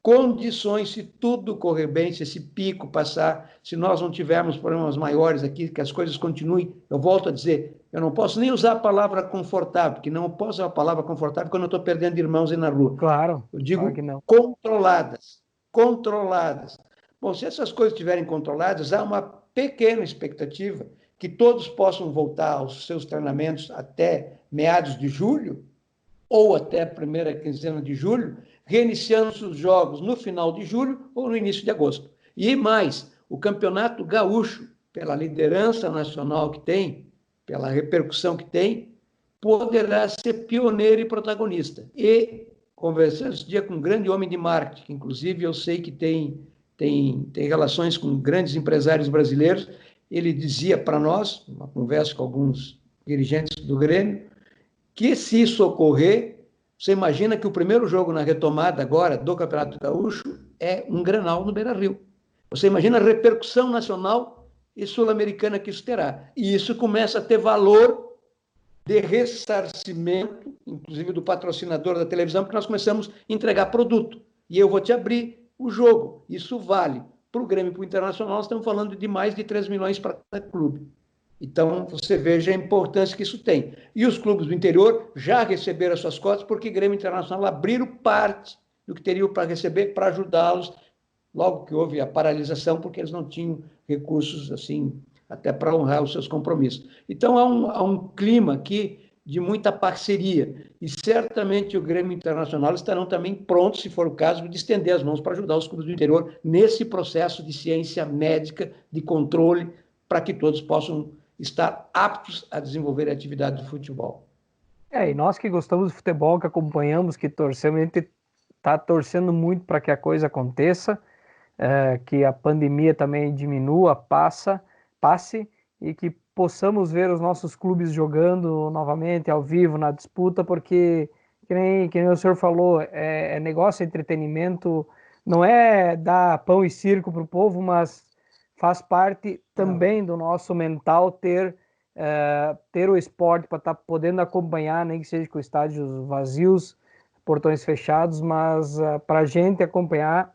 Condições, se tudo correr bem, se esse pico passar, se nós não tivermos problemas maiores aqui, que as coisas continuem, eu volto a dizer, eu não posso nem usar a palavra confortável, porque não posso usar a palavra confortável quando eu estou perdendo irmãos aí na rua. Claro. Eu digo claro que não. controladas. Controladas. Bom, se essas coisas estiverem controladas, há uma pequena expectativa que todos possam voltar aos seus treinamentos até meados de julho, ou até a primeira quinzena de julho, reiniciando os jogos no final de julho ou no início de agosto. E mais, o Campeonato Gaúcho, pela liderança nacional que tem, pela repercussão que tem, poderá ser pioneiro e protagonista. E, conversando esse dia com um grande homem de marketing, que inclusive eu sei que tem relações com grandes empresários brasileiros, ele dizia para nós, uma conversa com alguns dirigentes do Grêmio, que se isso ocorrer, você imagina que o primeiro jogo na retomada agora do Campeonato Gaúcho é um Grenal no Beira-Rio. Você imagina a repercussão nacional e sul-americana que isso terá. E isso começa a ter valor de ressarcimento, inclusive do patrocinador da televisão, porque nós começamos a entregar produto. E eu vou te abrir o jogo. Isso vale para o Grêmio e para o Internacional. Nós estamos falando de mais de 3 milhões para cada clube. Então, você veja a importância que isso tem. E os clubes do interior já receberam as suas cotas, porque Grêmio Internacional abriram parte do que teriam para receber, para ajudá-los, logo que houve a paralisação, porque eles não tinham recursos, assim, até para honrar os seus compromissos. Então, há um clima aqui de muita parceria, e certamente o Grêmio Internacional estarão também prontos, se for o caso, de estender as mãos para ajudar os clubes do interior nesse processo de ciência médica, de controle, para que todos possam estar aptos a desenvolver a atividade de futebol. E nós que gostamos de futebol, que acompanhamos, que torcemos, a gente está torcendo muito para que a coisa aconteça, que a pandemia também diminua, passe, e que possamos ver os nossos clubes jogando novamente ao vivo na disputa, porque, que nem o senhor falou, é negócio, é entretenimento, não é dar pão e circo para o povo, mas faz parte também do nosso mental ter o esporte para estar podendo acompanhar, nem que seja com estádios vazios, portões fechados, mas para a gente acompanhar,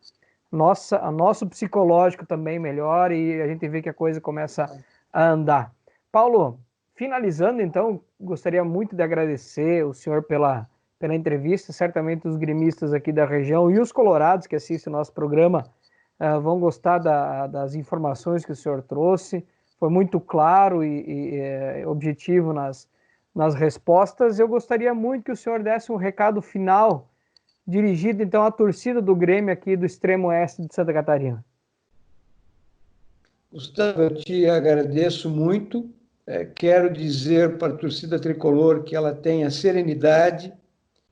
nosso psicológico também melhor, e a gente vê que a coisa começa a andar. Paulo, finalizando então, gostaria muito de agradecer o senhor pela entrevista. Certamente os gremistas aqui da região e os colorados que assistem o nosso programa vão gostar das informações que o senhor trouxe. Foi muito claro e objetivo nas respostas. Eu gostaria muito que o senhor desse um recado final, dirigido então à torcida do Grêmio aqui do extremo oeste de Santa Catarina. Gustavo, eu te agradeço muito. Quero dizer para a torcida tricolor que ela tenha serenidade,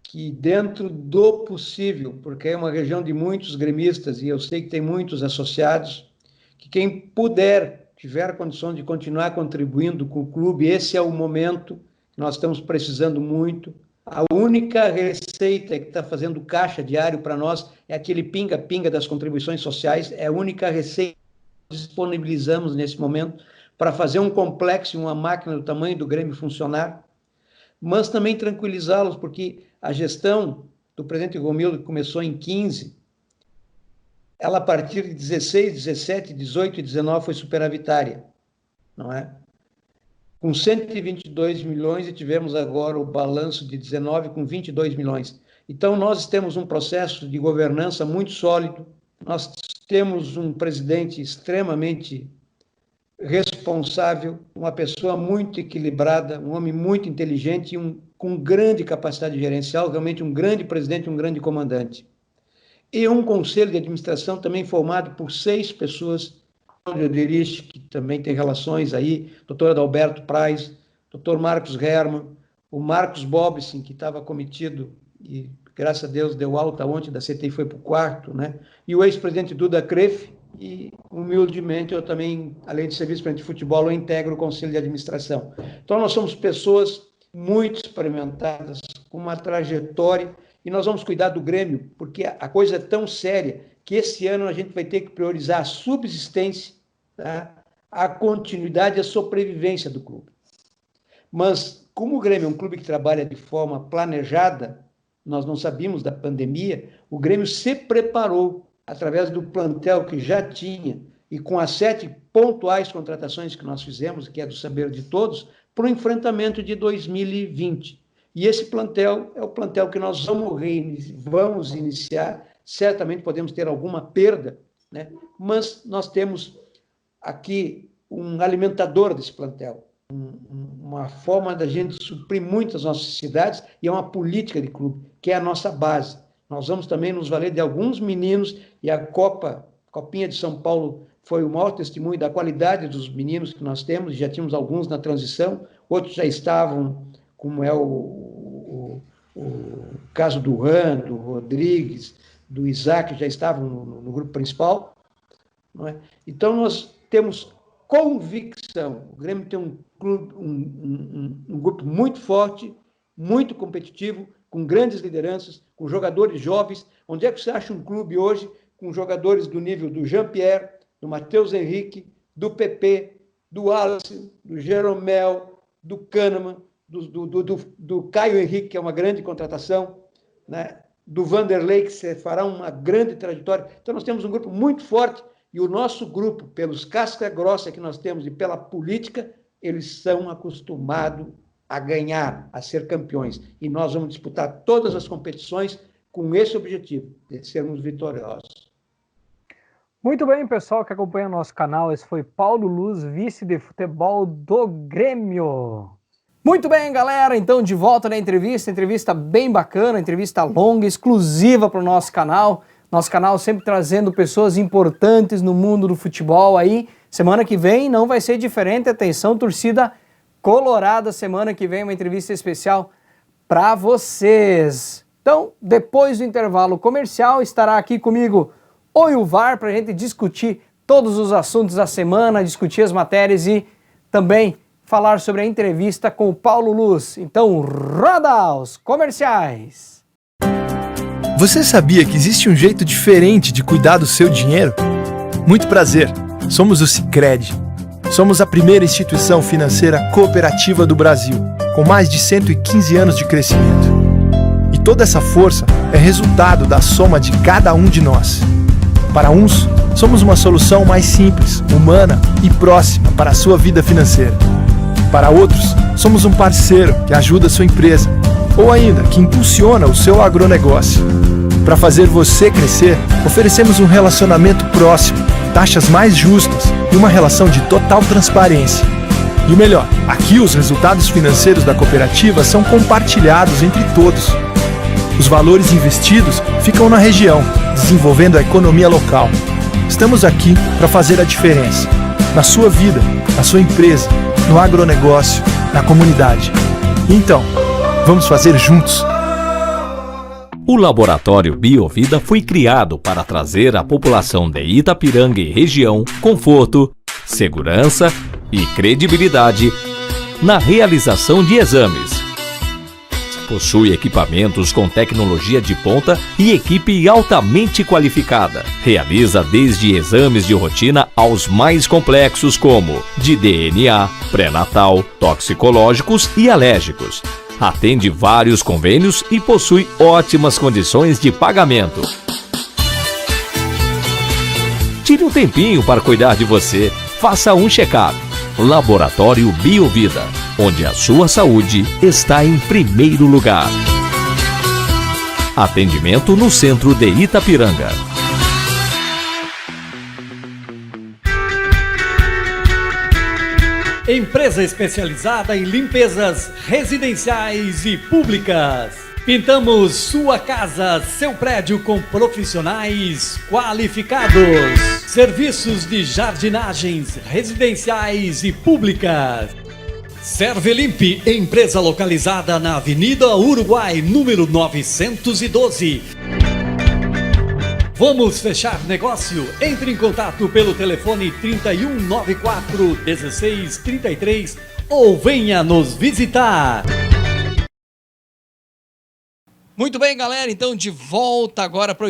que dentro do possível, porque é uma região de muitos gremistas e eu sei que tem muitos associados, que quem puder, tiver condição de continuar contribuindo com o clube, esse é o momento que nós estamos precisando muito. A única receita que está fazendo caixa diário para nós é aquele pinga-pinga das contribuições sociais, é a única receita que disponibilizamos nesse momento para fazer um complexo, uma máquina do tamanho do Grêmio funcionar, mas também tranquilizá-los, porque a gestão do presidente Romildo, que começou em 15, ela a partir de 16, 17, 18 e 19 foi superavitária, não é? Com 122 milhões e tivemos agora o balanço de 19 com 22 milhões. Então nós temos um processo de governança muito sólido, nós temos um presidente extremamente responsável, uma pessoa muito equilibrada, um homem muito inteligente e com grande capacidade gerencial, realmente um grande presidente, um grande comandante. E um conselho de administração também formado por 6 pessoas, Cláudio Derich, que também tem relações aí, doutor Adalberto Praz, doutor Marcos Herman, o Marcos Bobsin, que estava cometido e, graças a Deus, deu alta ontem da CTI, foi para o quarto, né? E o ex-presidente Duda Kreff, e, humildemente, eu também, além de ser vice-presidente de futebol, eu integro o Conselho de Administração. Então, nós somos pessoas muito experimentadas, com uma trajetória, e nós vamos cuidar do Grêmio, porque a coisa é tão séria que esse ano a gente vai ter que priorizar a subsistência, tá? A continuidade e a sobrevivência do clube. Mas, como o Grêmio é um clube que trabalha de forma planejada, nós não sabíamos da pandemia, o Grêmio se preparou através do plantel que já tinha e com as 7 pontuais contratações que nós fizemos, que é do saber de todos, para o enfrentamento de 2020. E esse plantel é o plantel que nós vamos iniciar, certamente podemos ter alguma perda, né? Mas nós temos aqui um alimentador desse plantel, uma forma da gente suprir muitas nossas necessidades e é uma política de clube, que é a nossa base. Nós vamos também nos valer de alguns meninos e a Copinha de São Paulo foi o maior testemunho da qualidade dos meninos que nós temos, já tínhamos alguns na transição, outros já estavam, como é o caso do Ran, do Rodrigues, do Isaac, já estavam no grupo principal, não é? Então nós temos convicção, o Grêmio tem um grupo muito forte, muito competitivo, com grandes lideranças, com jogadores jovens. Onde é que você acha um clube hoje com jogadores do nível do Jean-Pierre, do Matheus Henrique, do PP, do Alisson, do Jeromel, do Kahneman, do Caio Henrique, que é uma grande contratação, né? Do Vanderlei, que fará uma grande trajetória. Então nós temos um grupo muito forte e o nosso grupo, pelos casca grossa que nós temos e pela política, eles são acostumados a ganhar, a ser campeões. E nós vamos disputar todas as competições com esse objetivo, de sermos vitoriosos. Muito bem, pessoal que acompanha o nosso canal, esse foi Paulo Luz, vice de futebol do Grêmio. Muito bem, galera, então de volta na entrevista bem bacana, entrevista longa, exclusiva para o nosso canal sempre trazendo pessoas importantes no mundo do futebol aí. Semana que vem não vai ser diferente, atenção, torcida colorada, semana que vem uma entrevista especial para vocês. Então, depois do intervalo comercial, estará aqui comigo o Ilvar para a gente discutir todos os assuntos da semana, discutir as matérias e também falar sobre a entrevista com o Paulo Luz. Então, roda os comerciais! Você sabia que existe um jeito diferente de cuidar do seu dinheiro? Muito prazer, somos o Sicredi. Somos a primeira instituição financeira cooperativa do Brasil, com mais de 115 anos de crescimento. E toda essa força é resultado da soma de cada um de nós. Para uns, somos uma solução mais simples, humana e próxima para a sua vida financeira. Para outros, somos um parceiro que ajuda a sua empresa, ou ainda que impulsiona o seu agronegócio. Para fazer você crescer, oferecemos um relacionamento próximo, taxas mais justas e uma relação de total transparência. E o melhor, aqui os resultados financeiros da cooperativa são compartilhados entre todos. Os valores investidos ficam na região, desenvolvendo a economia local. Estamos aqui para fazer a diferença. Na sua vida, na sua empresa, no agronegócio, na comunidade. Então, vamos fazer juntos. O Laboratório Biovida foi criado para trazer à população de Itapiranga e região conforto, segurança e credibilidade na realização de exames. Possui equipamentos com tecnologia de ponta e equipe altamente qualificada. Realiza desde exames de rotina aos mais complexos como de DNA, pré-natal, toxicológicos e alérgicos. Atende vários convênios e possui ótimas condições de pagamento. Tire um tempinho para cuidar de você. Faça um check-up. Laboratório Biovida, onde a sua saúde está em primeiro lugar. Atendimento no centro de Itapiranga. Empresa especializada em limpezas residenciais e públicas. Pintamos sua casa, seu prédio com profissionais qualificados. Serviços de jardinagens residenciais e públicas. Servelimp, empresa localizada na Avenida Uruguai, número 912. Vamos fechar negócio? Entre em contato pelo telefone 3194 1633 ou venha nos visitar. Muito bem, galera, então de volta agora para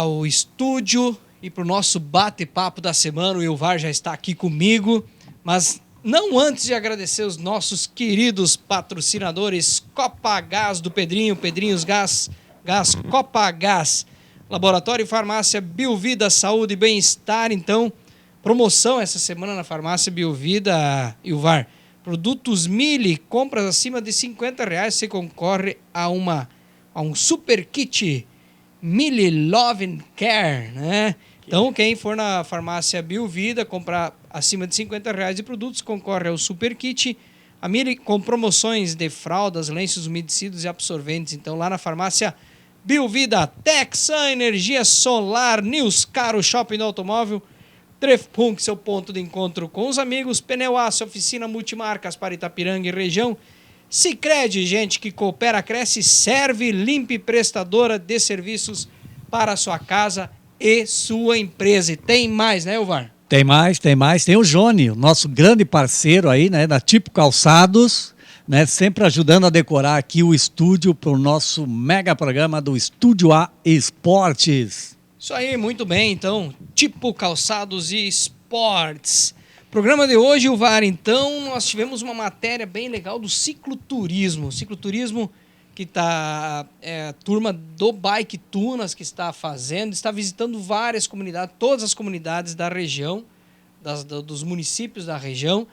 o estúdio e para o nosso bate-papo da semana. O Ilvar já está aqui comigo, mas não antes de agradecer os nossos queridos patrocinadores Copagás do Pedrinhos Gás Copagás, Laboratório e Farmácia Biovida, Saúde e Bem-Estar. Então, promoção essa semana na Farmácia Biovida, Ilvar. Produtos Mili, compras acima de R$50, você concorre a um super kit Mili Love and Care, né? Então, quem for na Farmácia Biovida, comprar acima de R$50 de produtos, concorre ao super kit. A Mili com promoções de fraldas, lenços umedecidos e absorventes. Então, lá na Farmácia Biovida, Texan Energia Solar, News Caro Shopping do Automóvel, Trefpunk, seu ponto de encontro com os amigos, Pneu Aço, oficina multimarcas para Itapiranga e região, Sicredi, gente que coopera, cresce, serve, limpe, prestadora de serviços para a sua casa e sua empresa. E tem mais, né, Ilvar? Tem mais. Tem o Jônio, nosso grande parceiro aí, né, da Tipo Calçados, né, sempre ajudando a decorar aqui o estúdio para o nosso mega programa do Estúdio A Esportes. Isso aí, muito bem. Então, Tipo Calçados e Esportes. Programa de hoje, Ilvar, então, nós tivemos uma matéria bem legal do cicloturismo. Cicloturismo que está, a turma do Bike Tunas que está fazendo, está visitando várias comunidades, todas as comunidades da região, dos municípios da região,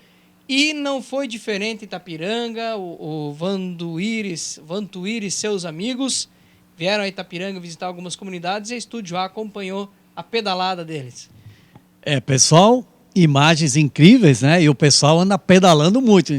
e não foi diferente em Itapiranga. O Vantuir e seus amigos vieram a Itapiranga visitar algumas comunidades e a Estúdio A acompanhou a pedalada deles. Pessoal, imagens incríveis, né? E o pessoal anda pedalando muito.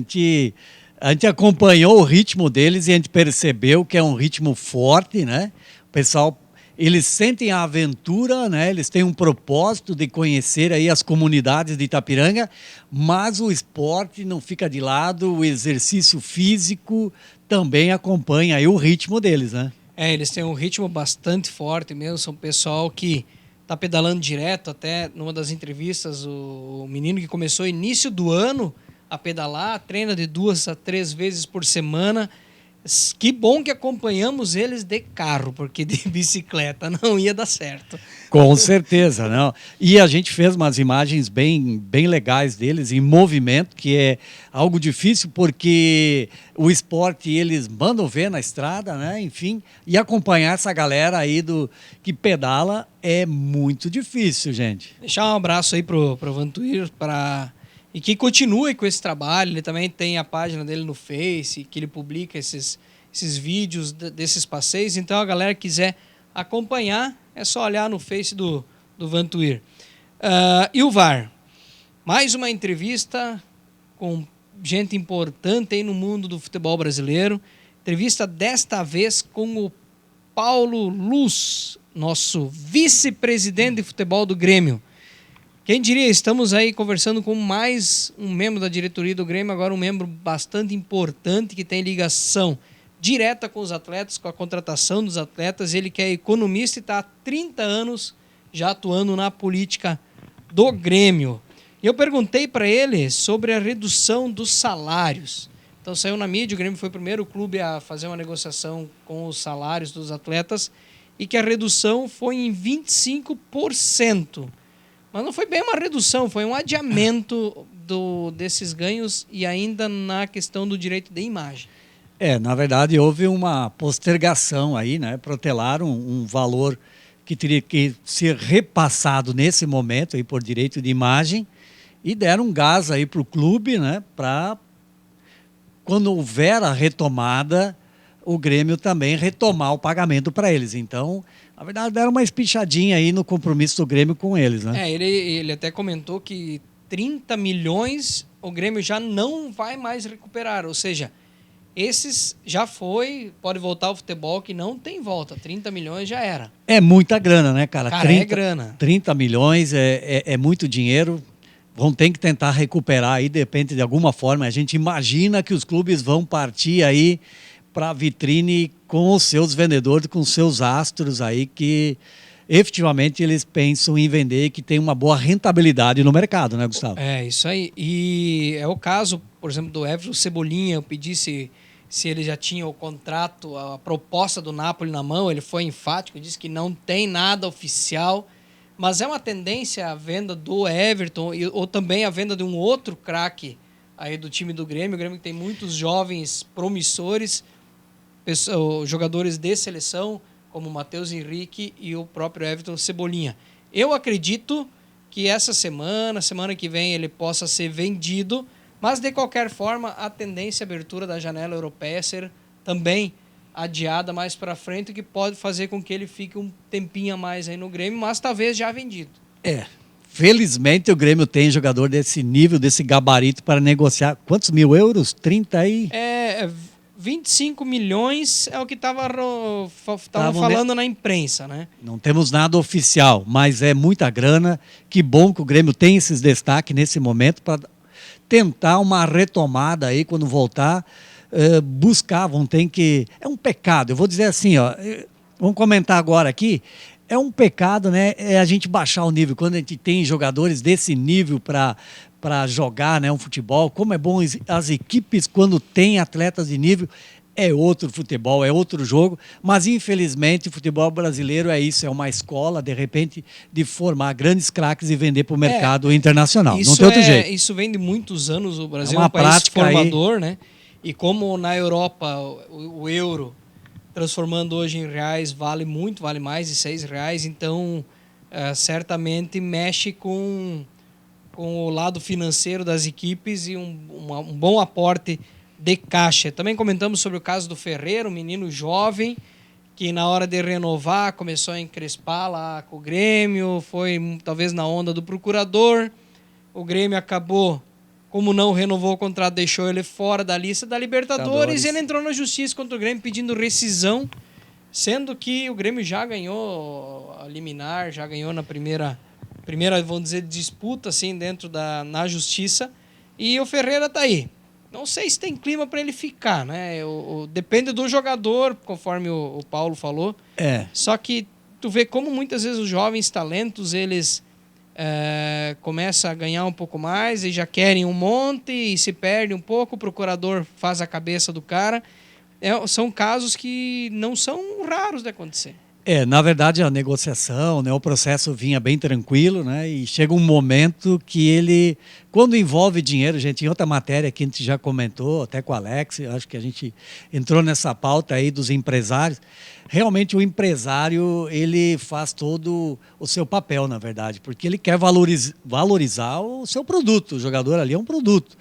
A gente acompanhou o ritmo deles e a gente percebeu que é um ritmo forte, né? O pessoal, eles sentem a aventura, né? Eles têm um propósito de conhecer aí as comunidades de Itapiranga, mas o esporte não fica de lado, o exercício físico também acompanha aí o ritmo deles, né? Eles têm um ritmo bastante forte mesmo, são pessoal que está pedalando direto. Até numa das entrevistas, o menino que começou início do ano a pedalar, treina de 2 a 3 vezes por semana. Que bom que acompanhamos eles de carro, porque de bicicleta não ia dar certo. Com certeza, não. E a gente fez umas imagens bem legais deles em movimento, que é algo difícil porque o esporte eles mandam ver na estrada, né? Enfim, e acompanhar essa galera aí que pedala é muito difícil, gente. Deixar um abraço aí pro Vantuir e que continue com esse trabalho. Ele também tem a página dele no Face, que ele publica esses vídeos desses passeios. Então, a galera que quiser acompanhar, é só olhar no Face do Vantuir. Ilvar, mais uma entrevista com gente importante aí no mundo do futebol brasileiro. Entrevista desta vez com o Paulo Luz, nosso vice-presidente de futebol do Grêmio. Quem diria, estamos aí conversando com mais um membro da diretoria do Grêmio, agora um membro bastante importante que tem ligação direta com os atletas, com a contratação dos atletas. Ele que é economista e está há 30 anos já atuando na política do Grêmio. E eu perguntei para ele sobre a redução dos salários. Então saiu na mídia, o Grêmio foi o primeiro clube a fazer uma negociação com os salários dos atletas e que a redução foi em 25%. Mas não foi bem uma redução, foi um adiamento desses ganhos e ainda na questão do direito de imagem. Na verdade houve uma postergação aí, né? Protelaram um valor que teria que ser repassado nesse momento aí por direito de imagem e deram um gás aí para o clube, né? Para quando houver a retomada, o Grêmio também retomar o pagamento para eles. Então, na verdade, deram uma espichadinha aí no compromisso do Grêmio com eles, né? Ele até comentou que 30 milhões o Grêmio já não vai mais recuperar, ou seja, esses já foi, pode voltar ao futebol que não tem volta, 30 milhões já era. É muita grana, né, cara? 30, é grana. 30 milhões é muito dinheiro, vão ter que tentar recuperar aí, depende de alguma forma. A gente imagina que os clubes vão partir aí para a vitrine com os seus vendedores, com os seus astros aí que efetivamente eles pensam em vender e que tem uma boa rentabilidade no mercado, né, Gustavo? Isso aí. E é o caso, por exemplo, do Everton Cebolinha. Eu pedi se ele já tinha o contrato, a proposta do Napoli na mão. Ele foi enfático, disse que não tem nada oficial, mas é uma tendência a venda do Everton ou também a venda de um outro craque aí do time do Grêmio. O Grêmio tem muitos jovens promissores, jogadores de seleção, como o Matheus Henrique e o próprio Everton Cebolinha. Eu acredito que essa semana que vem, ele possa ser vendido, mas de qualquer forma, a tendência à abertura da janela europeia ser também adiada mais para frente, o que pode fazer com que ele fique um tempinho a mais aí no Grêmio, mas talvez já vendido. Felizmente o Grêmio tem jogador desse nível, desse gabarito para negociar. Quantos mil euros? 30 aí? 25 milhões é o que estavam falando na imprensa, né? Não temos nada oficial, mas é muita grana. Que bom que o Grêmio tem esses destaques nesse momento para tentar uma retomada aí quando voltar. É um pecado, eu vou dizer assim, vamos comentar agora aqui. É um pecado, né? A gente baixar o nível quando a gente tem jogadores desse nível para jogar, né, um futebol. Como é bom as equipes quando tem atletas de nível, é outro futebol, é outro jogo, mas infelizmente o futebol brasileiro é isso, é uma escola, de repente, de formar grandes craques e vender para o mercado internacional. Não tem outro jeito. Isso vem de muitos anos, o Brasil é um país formador, aí, né? E como na Europa o euro, transformando hoje em reais, vale mais de R$6, então certamente mexe com o lado financeiro das equipes e um bom aporte de caixa. Também comentamos sobre o caso do Ferreira, um menino jovem que na hora de renovar começou a encrespar lá com o Grêmio, foi talvez na onda do procurador. O Grêmio acabou, como não renovou o contrato, deixou ele fora da lista da Libertadores e ele entrou na justiça contra o Grêmio pedindo rescisão, sendo que o Grêmio já ganhou a liminar, já ganhou na primeira, vamos dizer, disputa assim, na justiça, e o Ferreira tá aí. Não sei se tem clima para ele ficar, né? Depende do jogador, conforme o Paulo falou. Só que tu vê como muitas vezes os jovens talentos, eles começam a ganhar um pouco mais e já querem um monte e se perde um pouco, o procurador faz a cabeça do cara. São casos que não são raros de acontecer. Na verdade, a negociação, né, o processo vinha bem tranquilo, né, e chega um momento que ele, quando envolve dinheiro, gente, em outra matéria que a gente já comentou, até com o Alex, acho que a gente entrou nessa pauta aí dos empresários, realmente o empresário, ele faz todo o seu papel, na verdade, porque ele quer valorizar o seu produto, o jogador ali é um produto.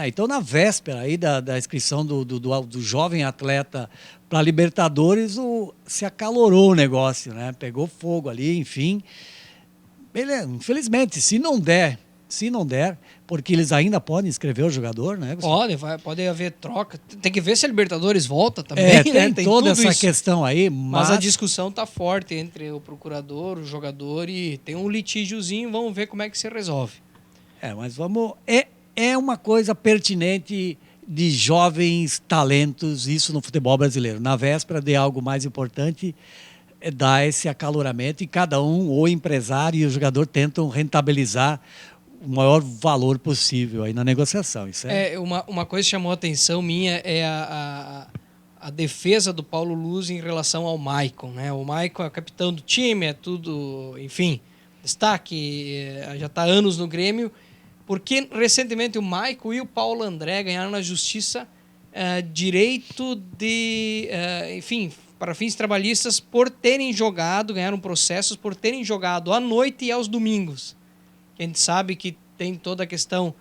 Então, na véspera aí da inscrição do jovem atleta para a Libertadores, se acalorou o negócio, né? Pegou fogo ali, enfim. Infelizmente, se não der, porque eles ainda podem inscrever o jogador, né? Pode haver troca. Tem que ver se a Libertadores volta também, né? Tem toda essa questão aí. Mas a discussão tá forte entre o procurador, o jogador, e tem um litígiozinho, vamos ver como é que se resolve. Mas vamos... É uma coisa pertinente de jovens talentos, isso no futebol brasileiro. Na véspera de algo mais importante, dar esse acaloramento e cada um, o empresário e o jogador, tentam rentabilizar o maior valor possível aí na negociação. Isso uma coisa que chamou a atenção minha é a defesa do Paulo Luz em relação ao Maicon, né? O Maicon é o capitão do time, é tudo, enfim, destaque, já está há anos no Grêmio, porque recentemente o Maicon e o Paulo André ganharam na justiça direito de, enfim, para fins trabalhistas, por terem jogado, ganharam processos por terem jogado à noite e aos domingos. A gente sabe que tem toda a questão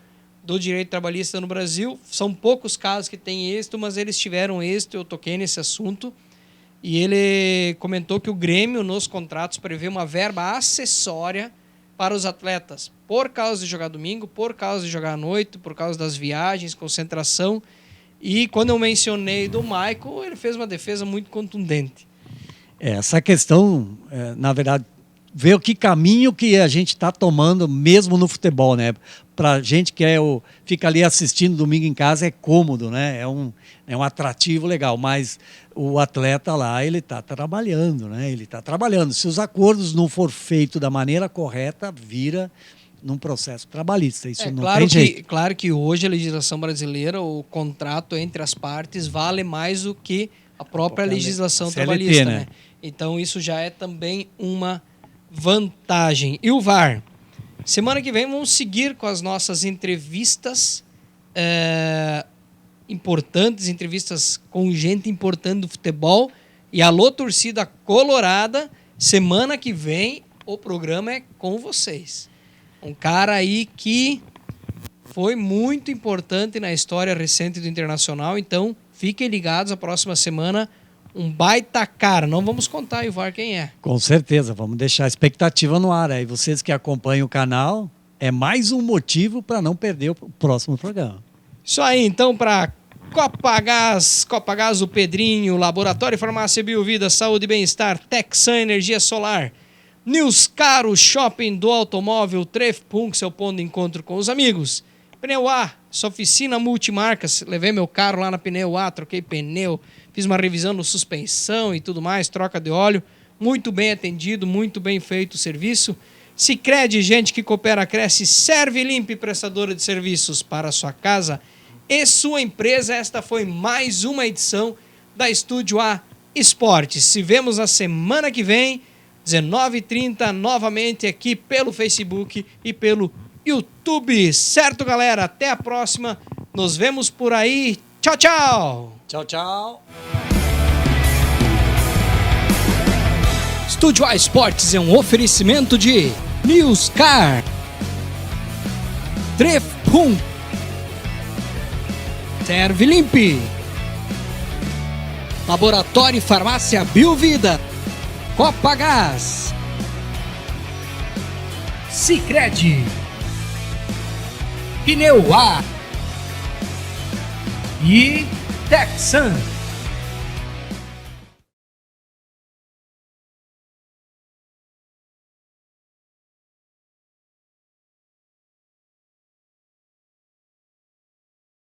do direito trabalhista no Brasil. São poucos casos que têm êxito, mas eles tiveram êxito. Eu toquei nesse assunto. E ele comentou que o Grêmio, nos contratos, prevê uma verba acessória para os atletas, por causa de jogar domingo, por causa de jogar à noite, por causa das viagens, concentração. E quando eu mencionei do Michael, ele fez uma defesa muito contundente. Essa questão, na verdade, ver o que caminho que a gente está tomando mesmo no futebol, né? Para gente que fica ali assistindo domingo em casa é cômodo, né? É um atrativo legal, mas o atleta lá, ele está trabalhando, né? Ele está trabalhando. Se os acordos não for feitos da maneira correta, vira num processo trabalhista. Isso não tem jeito. Claro que hoje a legislação brasileira, o contrato entre as partes vale mais do que a própria legislação CLT, trabalhista, né? Então isso já é também uma vantagem. E o VAR? Semana que vem vamos seguir com as nossas entrevistas importantes, entrevistas com gente importante do futebol. E alô, torcida colorada, semana que vem o programa é com vocês. Um cara aí que foi muito importante na história recente do Internacional, então fiquem ligados, a próxima semana um baita cara. Não vamos contar, Ivar, quem é. Com certeza, vamos deixar a expectativa no ar. E vocês que acompanham o canal, é mais um motivo para não perder o próximo programa. Isso aí, então, para Copagás, o Pedrinho, Laboratório Farmácia Biovida, Saúde e Bem-Estar, Texan Energia Solar, Newscar, o shopping do automóvel, Trefpunk, seu ponto de encontro com os amigos, Pneu A, sua oficina multimarcas, levei meu carro lá na Pneu A, troquei pneu, fiz uma revisão no suspensão e tudo mais, troca de óleo, muito bem atendido, muito bem feito o serviço. Sicredi, gente que coopera, cresce, serve limpe, prestadora de serviços para a sua casa e sua empresa. Esta foi mais uma edição da Estúdio A Esportes. Se vemos na semana que vem, 19h30, novamente aqui pelo Facebook e pelo YouTube. Certo, galera? Até a próxima. Nos vemos por aí. Tchau, tchau. Tchau, tchau. Estúdio A Esportes é um oferecimento de Newscar, Trefpunk, Serve Limpe, Laboratório e Farmácia Biovida, Copagás, Sicredi, Pneu A e Texan.